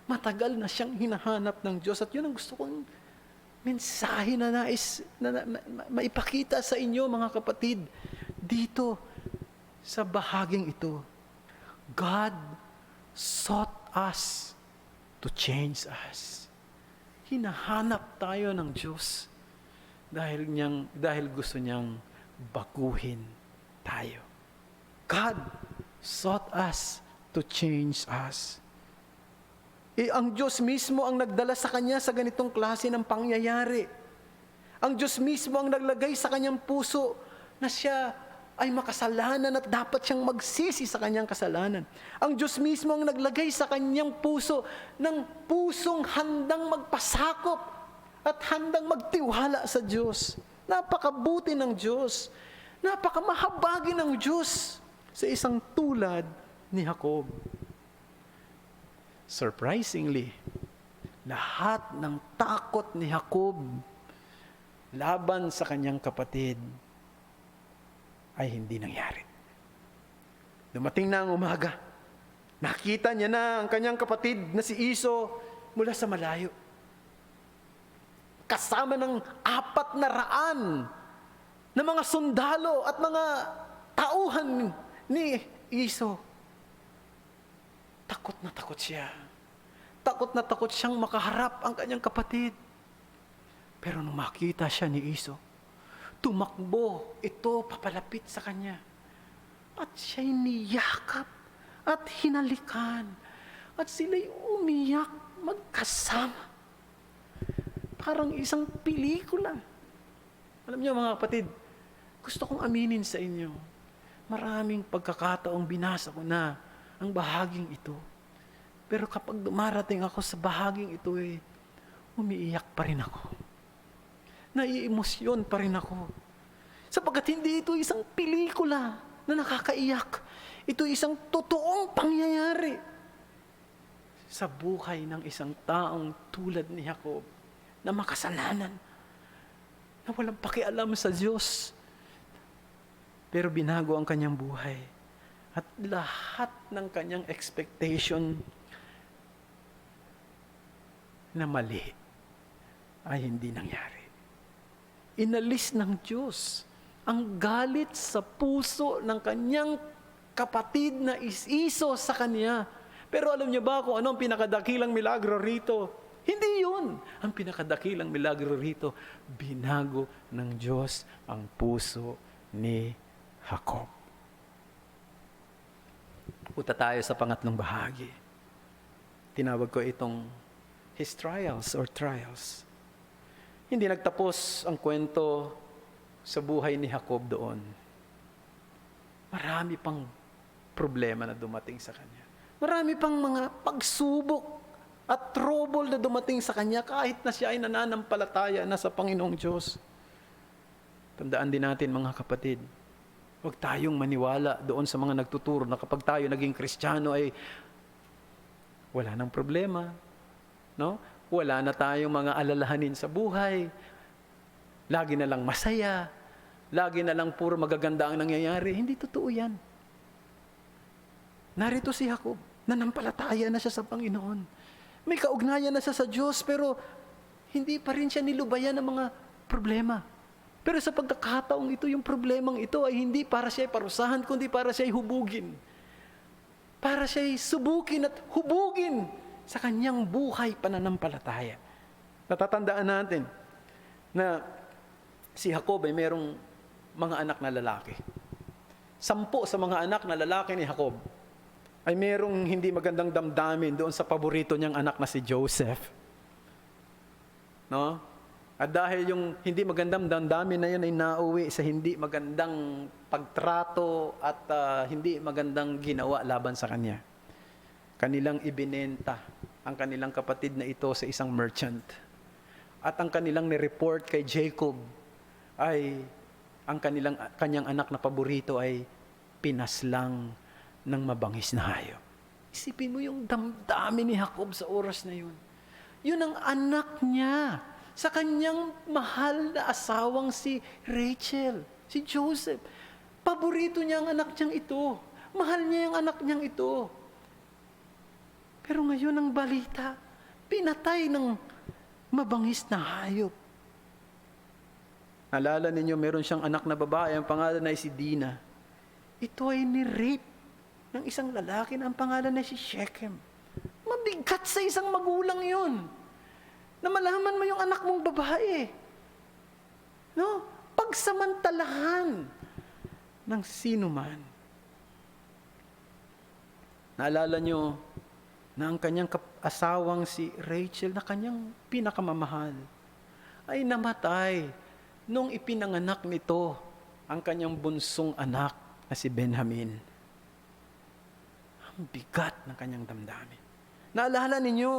Matagal na siyang hinahanap ng Diyos. At yun ang gusto kong mensahe na nais na maipakita sa inyo, mga kapatid. Dito, sa bahaging ito, God sought us to change us. Hinahanap tayo ng Diyos dahil gusto niyang baguhin tayo. God sought us to change us. Ang Diyos mismo ang nagdala sa kanya sa ganitong klase ng pangyayari. Ang Diyos mismo ang naglagay sa kanyang puso na siya ay makasalanan at dapat siyang magsisi sa kanyang kasalanan. Ang Diyos mismo ang naglagay sa kanyang puso ng pusong handang magpasakop at handang magtiwala sa Diyos. Napakabuti ng Diyos. Napakamahabagi ng Diyos sa isang tulad ni Jacob. Surprisingly, lahat ng takot ni Jacob laban sa kanyang kapatid ay hindi nangyari. Dumating na ang umaga. Nakita niya na ang kanyang kapatid na si Iso mula sa malayo. Kasama ng 400 na mga sundalo at mga tauhan ni Iso. Takot na takot siya. Takot na takot siyang makaharap ang kanyang kapatid. Pero nung makita siya ni Iso, tumakbo ito papalapit sa kanya. At siya'y niyakap at hinalikan. At sila'y umiyak magkasama. Parang isang pelikula. Alam niyo mga kapatid, gusto kong aminin sa inyo, maraming pagkakataong binasa ko na ang bahaging ito. Pero kapag dumarating ako sa bahaging ito, umiiyak pa rin ako. Naiemosyon pa rin ako. Sapagkat hindi ito isang pelikula na nakakaiyak. Ito isang totoong pangyayari sa buhay ng isang taong tulad ni Jacob na makasalanan, na walang pakialam sa Diyos. Pero binago ang kanyang buhay. At lahat ng kanyang expectation na mali ay hindi nangyari. Inalis ng Diyos ang galit sa puso ng kanyang kapatid na Iso sa kanya. Pero alam niyo ba kung ano ang pinakadakilang milagro rito? Hindi yun. Ang pinakadakilang milagro rito, binago ng Diyos ang puso ni Jacob. Punta tayo sa pangatlong bahagi. Tinawag ko itong his trials or trials. Hindi nagtapos ang kwento sa buhay ni Jacob doon. Marami pang problema na dumating sa kanya. Marami pang mga pagsubok at trouble na dumating sa kanya kahit na siya ay nananampalataya na sa Panginoong Diyos. Tandaan din natin mga kapatid, huwag tayong maniwala doon sa mga nagtuturo na kapag tayo naging Kristiyano ay wala nang problema. No? Wala na tayong mga alalahanin sa buhay. Lagi na lang masaya. Lagi na lang puro magaganda ang nangyayari. Hindi totoo yan. Narito si Jacob, nanampalataya na siya sa Panginoon. May kaugnayan na siya sa Diyos, pero hindi pa rin siya nilubayan ng mga problema. Pero sa pagkakataong ito, yung problemang ito ay hindi para siya parusahan, kundi para siya hubugin. Para siya subukin at hubugin sa kanyang buhay pananampalataya. Natatandaan natin na si Jacob ay merong mga anak na lalaki. 10 sa mga anak na lalaki ni Jacob ay merong hindi magandang damdamin doon sa paborito niyang anak na si Joseph. No? At dahil yung hindi magandang damdamin na yun ay nauwi sa hindi magandang pagtrato at hindi magandang ginawa laban sa kanya. Kanilang ibinenta ang kanilang kapatid na ito sa isang merchant. At ang kanilang nireport kay Jacob ay ang kanyang anak na paborito ay pinaslang ng mabangis na hayop. Isipin mo yung damdamin ni Jacob sa oras na yun. Yun ang anak niya sa kanyang mahal na asawang si Rachel, si Joseph. Paborito niya ang anak niyang ito. Mahal niya yung anak niyang ito. Pero ngayon ang balita, pinatay ng mabangis na hayop. Alala ninyo, meron siyang anak na babae, ang pangalan ay si Dina. Ito ay ni-rape ng isang lalaki na ang pangalan ay si Shechem. Mabigat sa isang magulang yun. Na malaman mo yung anak mong babae. No? Pag pagsamantalahan ng sino man. Naalala nyo na ang kanyang asawang si Rachel na kanyang pinakamamahal ay namatay nung ipinanganak nito ang kanyang bunsong anak na si Benjamin. Ang bigat ng kanyang damdamin. Naalala ninyo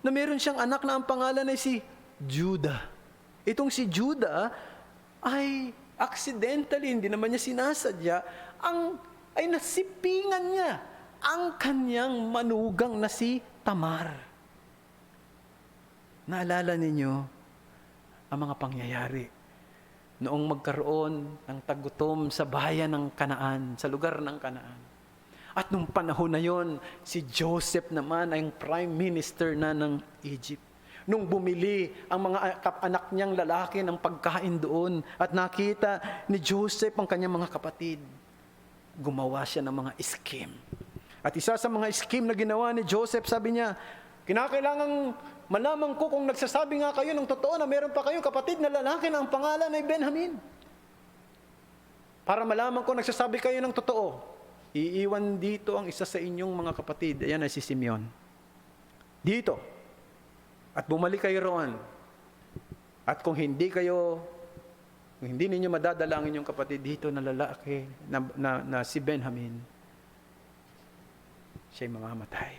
na meron siyang anak na ang pangalan ay si Judah. Itong si Judah ay accidentally, hindi naman niya sinasadya, ay nasipingan niya ang kanyang manugang na si Tamar. Naalala ninyo ang mga pangyayari noong magkaroon ng tagutom sa bayan ng Kanaan, sa lugar ng Kanaan. At nung panahon na yon, si Joseph naman ay prime minister na ng Egypt. Nung bumili ang mga anak niyang lalaki ng pagkain doon at nakita ni Joseph ang kanyang mga kapatid, gumawa siya ng mga scheme. At isa sa mga scheme na ginawa ni Joseph, sabi niya, kinakailangang malaman ko kung nagsasabi nga kayo ng totoo na meron pa kayong kapatid na lalaki na ang pangalan ay Benjamin. Para malaman ko nagsasabi kayo ng totoo, iiwan dito ang isa sa inyong mga kapatid. Ayan ay si Simeon. Dito. At bumalik kayo roon. At kung hindi ninyo madadala ang inyong kapatid dito na lalaki, na si Benjamin, siya'y mamamatay.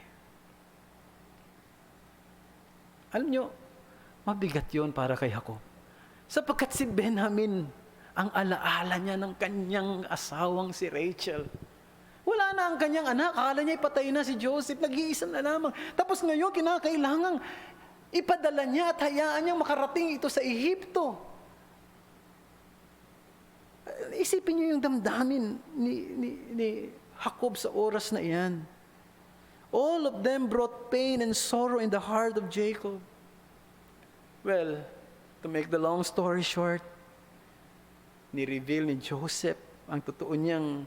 Alam nyo, mabigat yon para kay Jacob. Sapagkat si Benjamin, ang alaala niya ng kanyang asawang si Rachel. Wala na ang kanyang anak. Akala niya ipatay na si Joseph. Nag-iisa na lamang. Tapos ngayon, kinakailangang ipadala niya at hayaan niyang makarating ito sa Ehipto. Isipin niyo yung damdamin ni Jacob sa oras na iyan. All of them brought pain and sorrow in the heart of Jacob. Well, to make the long story short, ni-reveal ni Joseph ang totoo niyang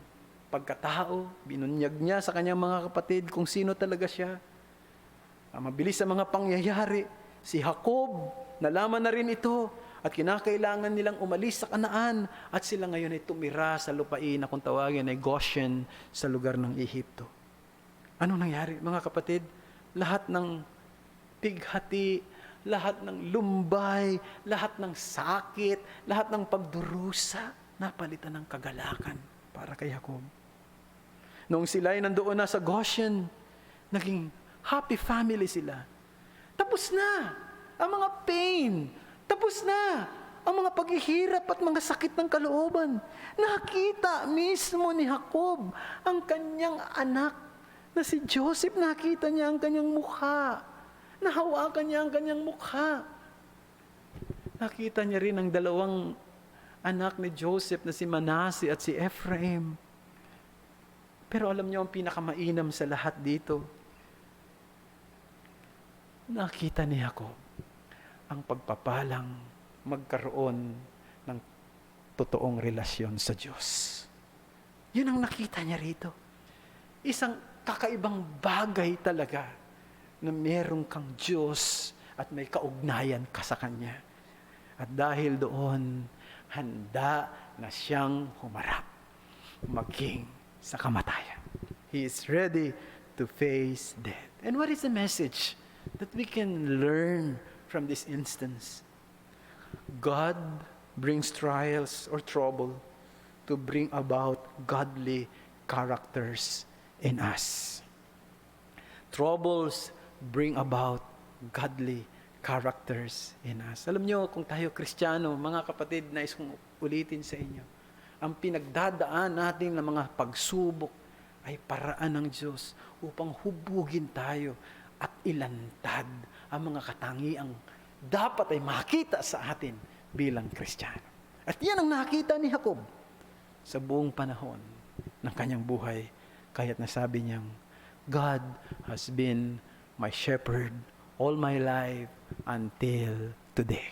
pagkatao, binunyag niya sa kanyang mga kapatid kung sino talaga siya. Mabilis sa mga pangyayari, si Jacob, nalaman na rin ito, at kinakailangan nilang umalis sa Kanaan, at sila ngayon ay tumira sa lupain na kung tawagin ay Goshen sa lugar ng Ehipto. Anong nangyari, mga kapatid? Lahat ng pighati, lahat ng lumbay, lahat ng sakit, lahat ng pagdurusa, napalitan ng kagalakan para kay Jacob. Noong sila ay nandoon na sa Goshen, naging happy family sila. Tapos na ang mga pain. Tapos na ang mga paghihirap at mga sakit ng kalooban. Nakita mismo ni Jacob ang kanyang anak na si Joseph. Nakita niya ang kanyang mukha. Nahawakan niya ang kanyang mukha. Nakita niya rin ang dalawang anak ni Joseph na si Manasseh at si Ephraim. Pero alam niyo ang pinakamainam sa lahat dito. Nakita ni Jacob ang pagpapalang magkaroon ng totoong relasyon sa Diyos. Yun ang nakita niya rito. Isang kakaibang bagay talaga na merong kang Diyos at may kaugnayan ka sa Kanya. At dahil doon, handa na siyang humarap, maging sa kamatayan. He is ready to face death. And what is the message that we can learn from this instance? God brings trials or trouble to bring about godly characters in us. Troubles bring about godly characters in us. Alam nyo, kung tayo Kristiyano, mga kapatid, nais kong ulitin sa inyo, ang pinagdadaan natin ng mga pagsubok ay paraan ng Diyos upang hubugin tayo at ilantad ang mga katangiang dapat ay makita sa atin bilang Kristiyano. At yan ang nakita ni Jacob sa buong panahon ng kanyang buhay. Kaya't nasabi niyang, God has been my shepherd all my life until today.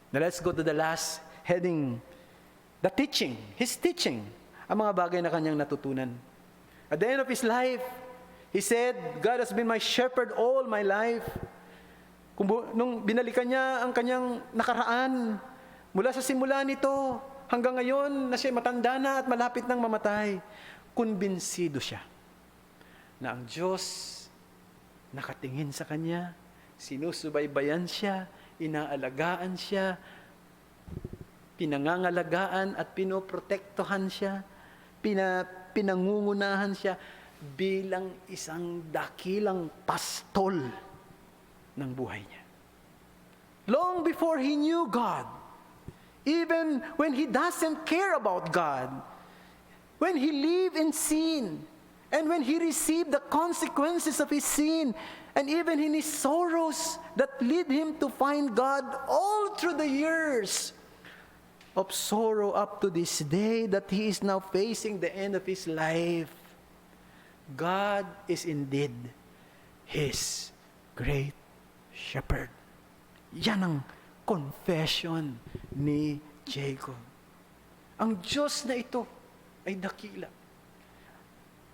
Now let's go to the last heading, the teaching, his teaching, ang mga bagay na kanyang natutunan. At the end of his life, he said, God has been my shepherd all my life. Nung binalikan niya ang kanyang nakaraan, Mula sa simula nito, hanggang ngayon na siya matanda na at malapit nang mamatay, kumbinsido siya na ang Diyos nakatingin sa kanya, sinusubaybayan siya, inaalagaan siya, pinangangalagaan at pinoprotektohan siya, pinangungunahan siya bilang isang dakilang pastol ng buhay niya. Long before he knew God, even when he doesn't care about God, when he lived in sin, and when he received the consequences of his sin, and even in his sorrows that lead him to find God all through the years of sorrow up to this day that he is now facing the end of his life, God is indeed his great shepherd. Yan ang confession ni Jacob. Ang Diyos na ito ay dakila.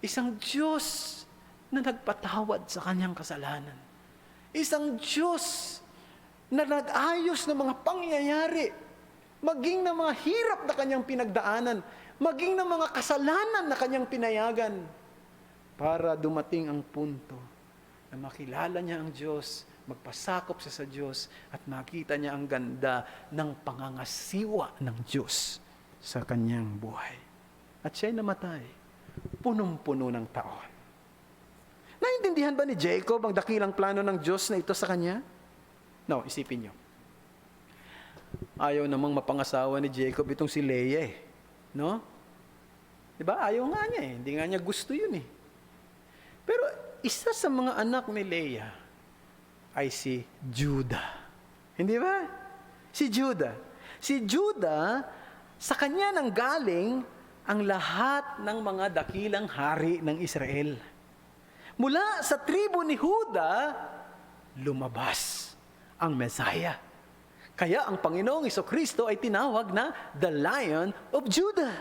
Isang Diyos na nagpatawad sa kanyang kasalanan. Isang Diyos na nag-ayos ng mga pangyayari, maging ng mga hirap na kanyang pinagdaanan, maging ng mga kasalanan na kanyang pinayagan, para dumating ang punto na makilala niya ang Diyos, magpasakop siya sa Diyos, at makita niya ang ganda ng pangangasiwa ng Diyos sa kanyang buhay. At siya'y namatay, punong-puno ng taon. Naintindihan ba ni Jacob ang dakilang plano ng Diyos na ito sa kanya? No, isipin niyo. Ayaw namang mapangasawa ni Jacob itong si Leah eh. No? Diba? Ayaw nga niya eh. Hindi nga niya gusto yun eh. Pero isa sa mga anak ni Leah ay si Judah. Hindi ba? Si Judah. Si Judah, sa kanya nang galing ang lahat ng mga dakilang hari ng Israel. Mula sa tribo ni Juda, lumabas ang Messiah. Kaya ang Panginoong Jesucristo ay tinawag na the Lion of Judah.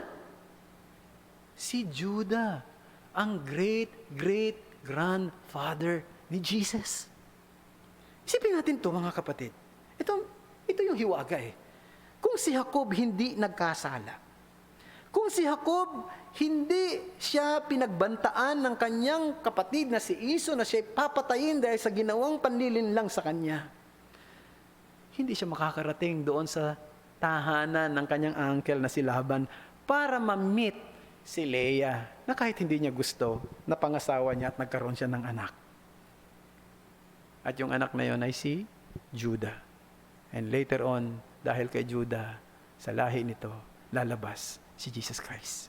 Si Judah, ang great-great-grandfather ni Jesus. Isipin natin ito, mga kapatid. Ito yung hiwaga eh. Kung si Jacob hindi nagkasala, kung si Jacob hindi siya pinagbantaan ng kanyang kapatid na si Esau na siya papatayin dahil sa ginawang panlilinlang sa kanya, hindi siya makakarating doon sa tahanan ng kanyang uncle na si Laban para ma-meet si Leah na kahit hindi niya gusto, napangasawa niya at nagkaroon siya ng anak. At yung anak na yon ay si Judah. And later on, dahil kay Judah, sa lahi nito, lalabas si Jesus Christ.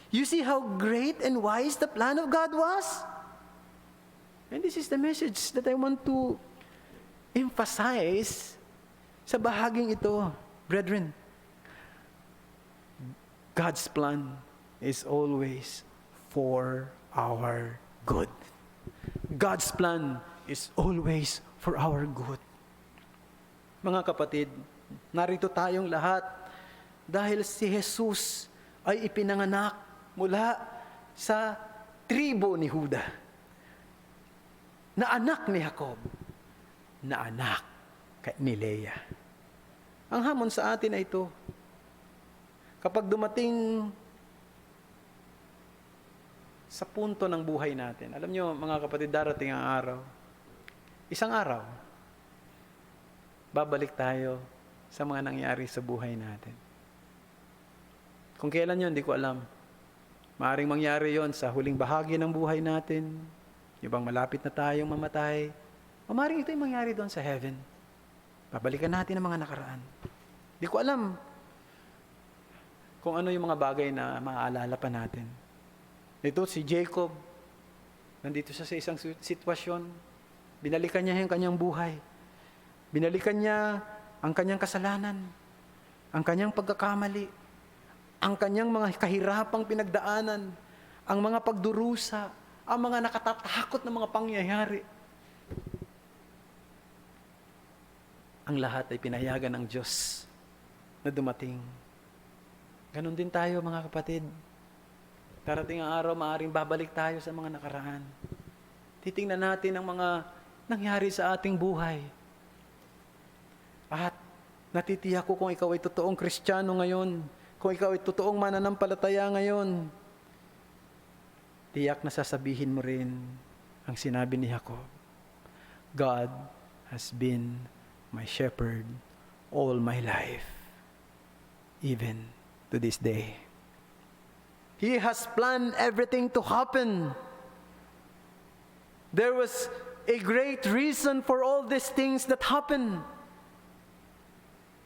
You see how great and wise the plan of God was? And this is the message that I want to emphasize sa bahaging ito, brethren. God's plan is always for our good. God's plan is always for our good. Mga kapatid, narito tayong lahat dahil si Jesus ay ipinanganak mula sa tribo ni Juda, na anak ni Jacob, na anak ni Leah. Ang hamon sa atin ay ito, kapag dumating sa punto ng buhay natin, alam nyo mga kapatid, darating ang araw, isang araw, babalik tayo sa mga nangyari sa buhay natin. Kung kailan yun, hindi ko alam. Maaaring mangyari yon sa huling bahagi ng buhay natin, yung bang malapit na tayong mamatay, o maaaring ito yung mangyari doon sa heaven. Babalikan natin ang mga nakaraan. Hindi ko alam kung ano yung mga bagay na maaalala pa natin. Ito si Jacob, nandito siya sa isang sitwasyon, binalikan niya yung kanyang buhay. Binalikan niya ang kanyang kasalanan, ang kanyang pagkakamali, ang kanyang mga kahirapang pinagdaanan, ang mga pagdurusa, ang mga nakatatakot na mga pangyayari. Ang lahat ay pinayagan ng Diyos na dumating. Ganon din tayo mga kapatid. Darating ang araw, maaaring babalik tayo sa mga nakaraan. Titingnan natin ang mga nangyari sa ating buhay. At Natitiyak ko kung ikaw ay totoong Kristiyano ngayon, kung ikaw ay totoong mananampalataya ngayon, tiyak na sasabihin mo rin ang sinabi ni Jacob, God has been my shepherd all my life, even to this day. He has planned everything to happen. There was a great reason for all these things that happen.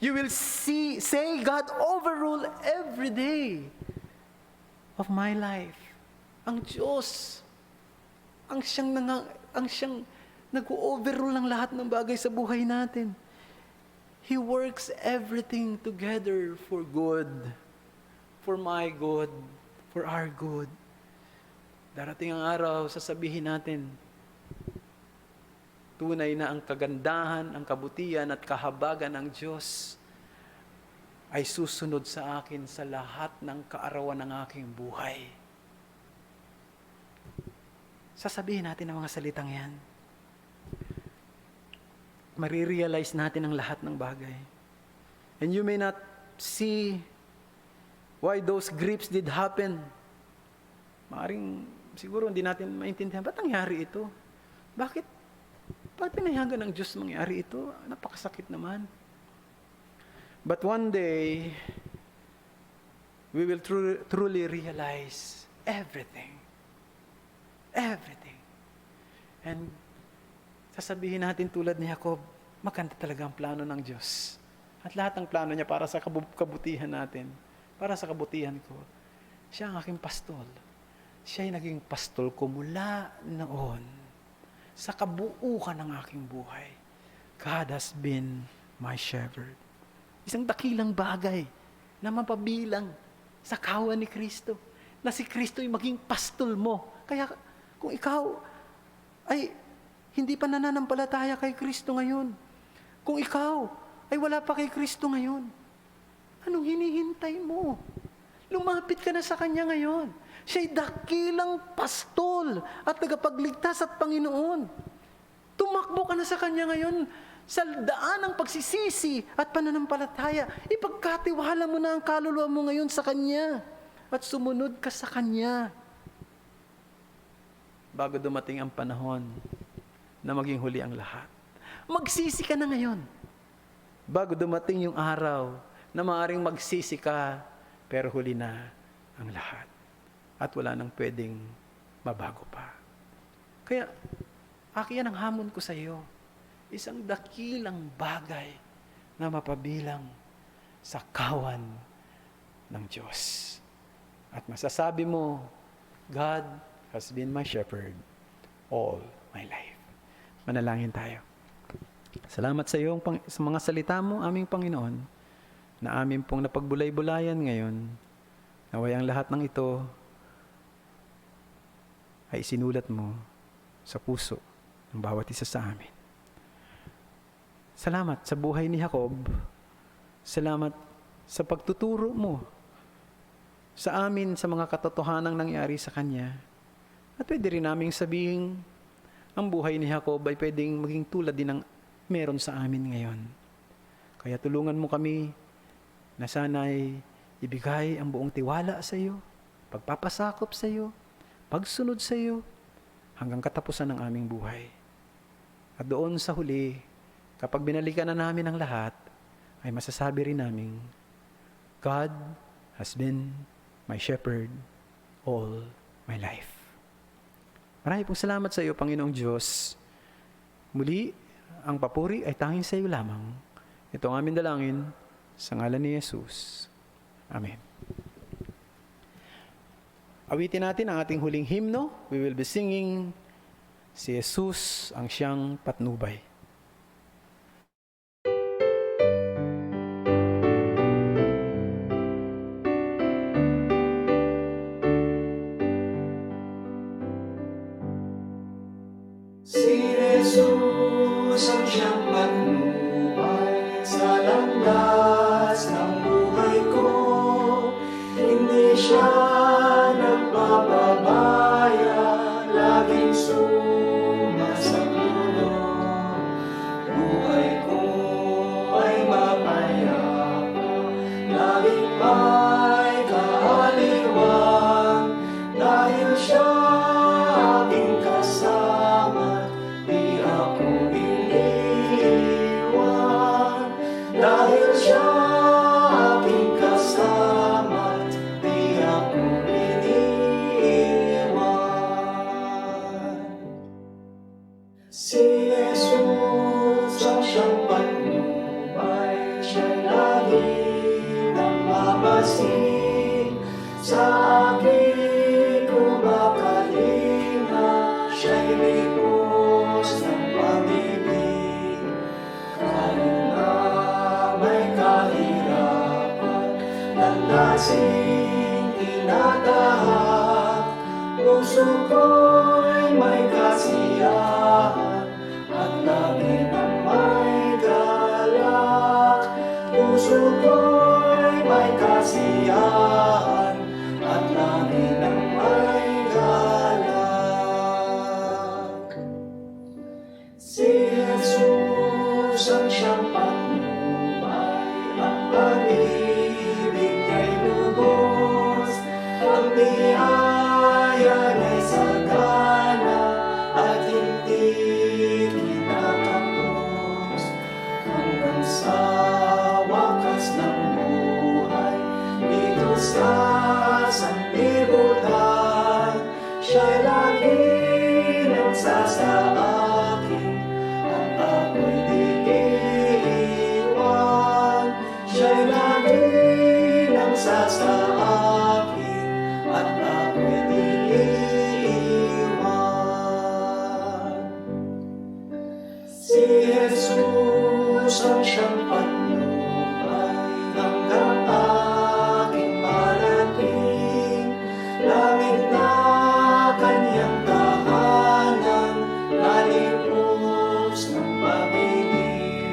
You will say God overrule every day of my life. Ang Diyos, ang siyang nag-overrule ng lahat ng bagay sa buhay natin. He works everything together for good, for my good, for our good. Darating ang araw, sasabihin natin, tunay na ang kagandahan, ang kabutihan at kahabagan ng Diyos ay susunod sa akin sa lahat ng kaarawan ng aking buhay. Sasabihin natin ang mga salitang yan. Marirealize natin ang lahat ng bagay. And you may not see why those griefs did happen. Maaring siguro hindi natin maintindihan, ba't nangyari ito? Bakit pinayagan ng Diyos mangyari ito? Napakasakit naman. But one day, we will truly realize everything. Everything. And sasabihin natin tulad ni Jacob, maganda talaga ang plano ng Diyos. At lahat ng plano niya para sa kabutihan natin, para sa kabutihan ko. Siya ang aking pastol. Siya ay naging pastol ko mula noon sa kabuuan ng aking buhay. God has been my shepherd. Isang dakilang bagay na mapabilang sa kawan ni Kristo. Na si Kristo ay maging pastol mo. Kaya kung ikaw ay hindi pa nananampalataya kay Kristo ngayon, kung ikaw ay wala pa kay Kristo ngayon, anong hinihintay mo? Lumapit ka na sa Kanya ngayon. Siya'y dakilang pastol at tagapagligtas at Panginoon. Tumakbo ka na sa Kanya ngayon sa daan ng pagsisisi at pananampalataya. Ipagkatiwala mo na ang kaluluwa mo ngayon sa Kanya at sumunod ka sa Kanya. Bago dumating ang panahon na maging huli ang lahat. Magsisi ka na ngayon. Bago dumating yung araw na maaaring magsisi ka, pero huli na ang lahat. At wala nang pwedeng mabago pa. Kaya, yan ang hamon ko sa iyo. Isang dakilang bagay na mapabilang sa kawan ng Diyos. At masasabi mo, God has been my shepherd all my life. Manalangin tayo. Salamat sa iyo sa mga salita mo, aming Panginoon, na amin pong napagbulay-bulayan ngayon. Naway ang lahat ng ito ay isinulat mo sa puso ng bawat isa sa amin. Salamat sa buhay ni Jacob. Salamat sa pagtuturo mo sa amin sa mga katotohanang nangyari sa kanya. At pwede rin naming sabihin, ang buhay ni Jacob ay pwedeng maging tulad din ng meron sa amin ngayon. Kaya tulungan mo kami na sana'y ibigay ang buong tiwala sa iyo, pagpapasakop sa iyo, pagsunod sa iyo, hanggang katapusan ng aming buhay. At doon sa huli, kapag binalikan na namin ang lahat, ay masasabi rin namin, God has been my shepherd all my life. Marami pong salamat sa iyo, Panginoong Diyos. Muli, ang papuri ay tanging sa iyo lamang. Ito ang aming dalangin sa ngalan ni Jesus. Amen. Awitin natin ang ating huling hymno. We will be singing, Si Jesus ang siyang patnubay. Si Jesus ang siyang patnubay sa landas ng buhay ko. Hindi siya nagpapabaya, laging sumasaklolo. Buhay ko ay mapayapa. Puso ko'y may kasiyahan at lagi nang may galak. Puso ko'y may kasiyahan at lagi nang may galak. Si Jesus ang siyang patnubay, ang pag-ibig niya'y lubos, ang biyaya niya'y sagana at hindi kinatapos. Hanggang sa wakas ng buhay dito sa sanlibutan, siya'y lagi nagsasa akin at ako'y di iiwan. Siya'y lagi nagsasa akin at ako'y di iiwan. Si Jesus ang siyang patnubay hanggang aking marating. Langit na kanyang tahanan, nalimos ng pag-ibig.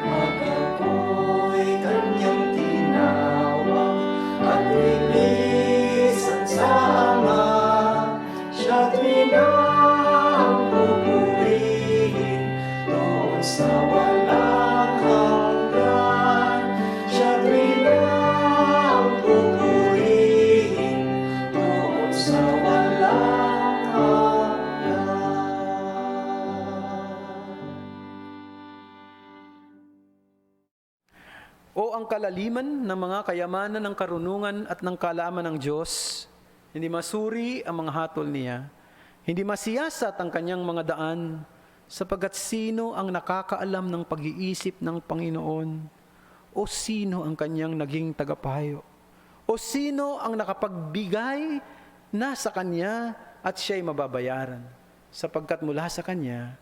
Pag ako'y kanyang tinawag at lilisan sa Ama, siya't minang pupurihin doon sa walang hanggan. Siya't minang pupurihin doon sa walang hanggan. O ang kalaliman ng mga kayamanan ng karunungan at ng kaalaman ng Diyos, hindi masuri ang mga hatol niya, hindi masiyasat ang kanyang mga daan, sapagkat sino ang nakakaalam ng pag-iisip ng Panginoon? O sino ang kanyang naging tagapayo? O sino ang nakapagbigay na sa kanya at siya'y mababayaran? Sapagkat mula sa kanya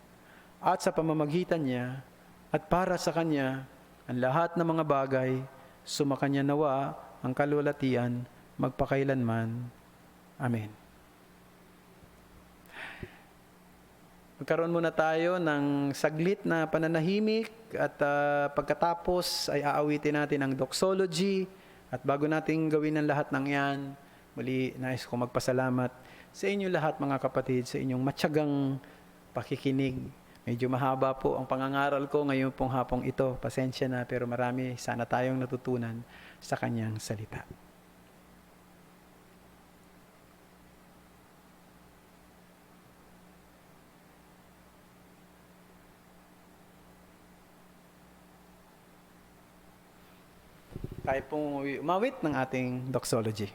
at sa pamamagitan niya at para sa kanya, ang lahat ng mga bagay, sumakanya nawa ang kalwalatian magpakailanman. Amen. Magkaroon muna tayo ng saglit na pananahimik at pagkatapos ay aawitin natin ang doxology. At bago natin gawin ang lahat ng yan, muli nais ko magpasalamat sa inyo lahat mga kapatid sa inyong matyagang pakikinig. Medyo mahaba po ang pangangaral ko ngayon pong hapong ito. Pasensya na, pero marami sana tayong natutunan sa kanyang salita. Tayo pong umawit ng ating doxology.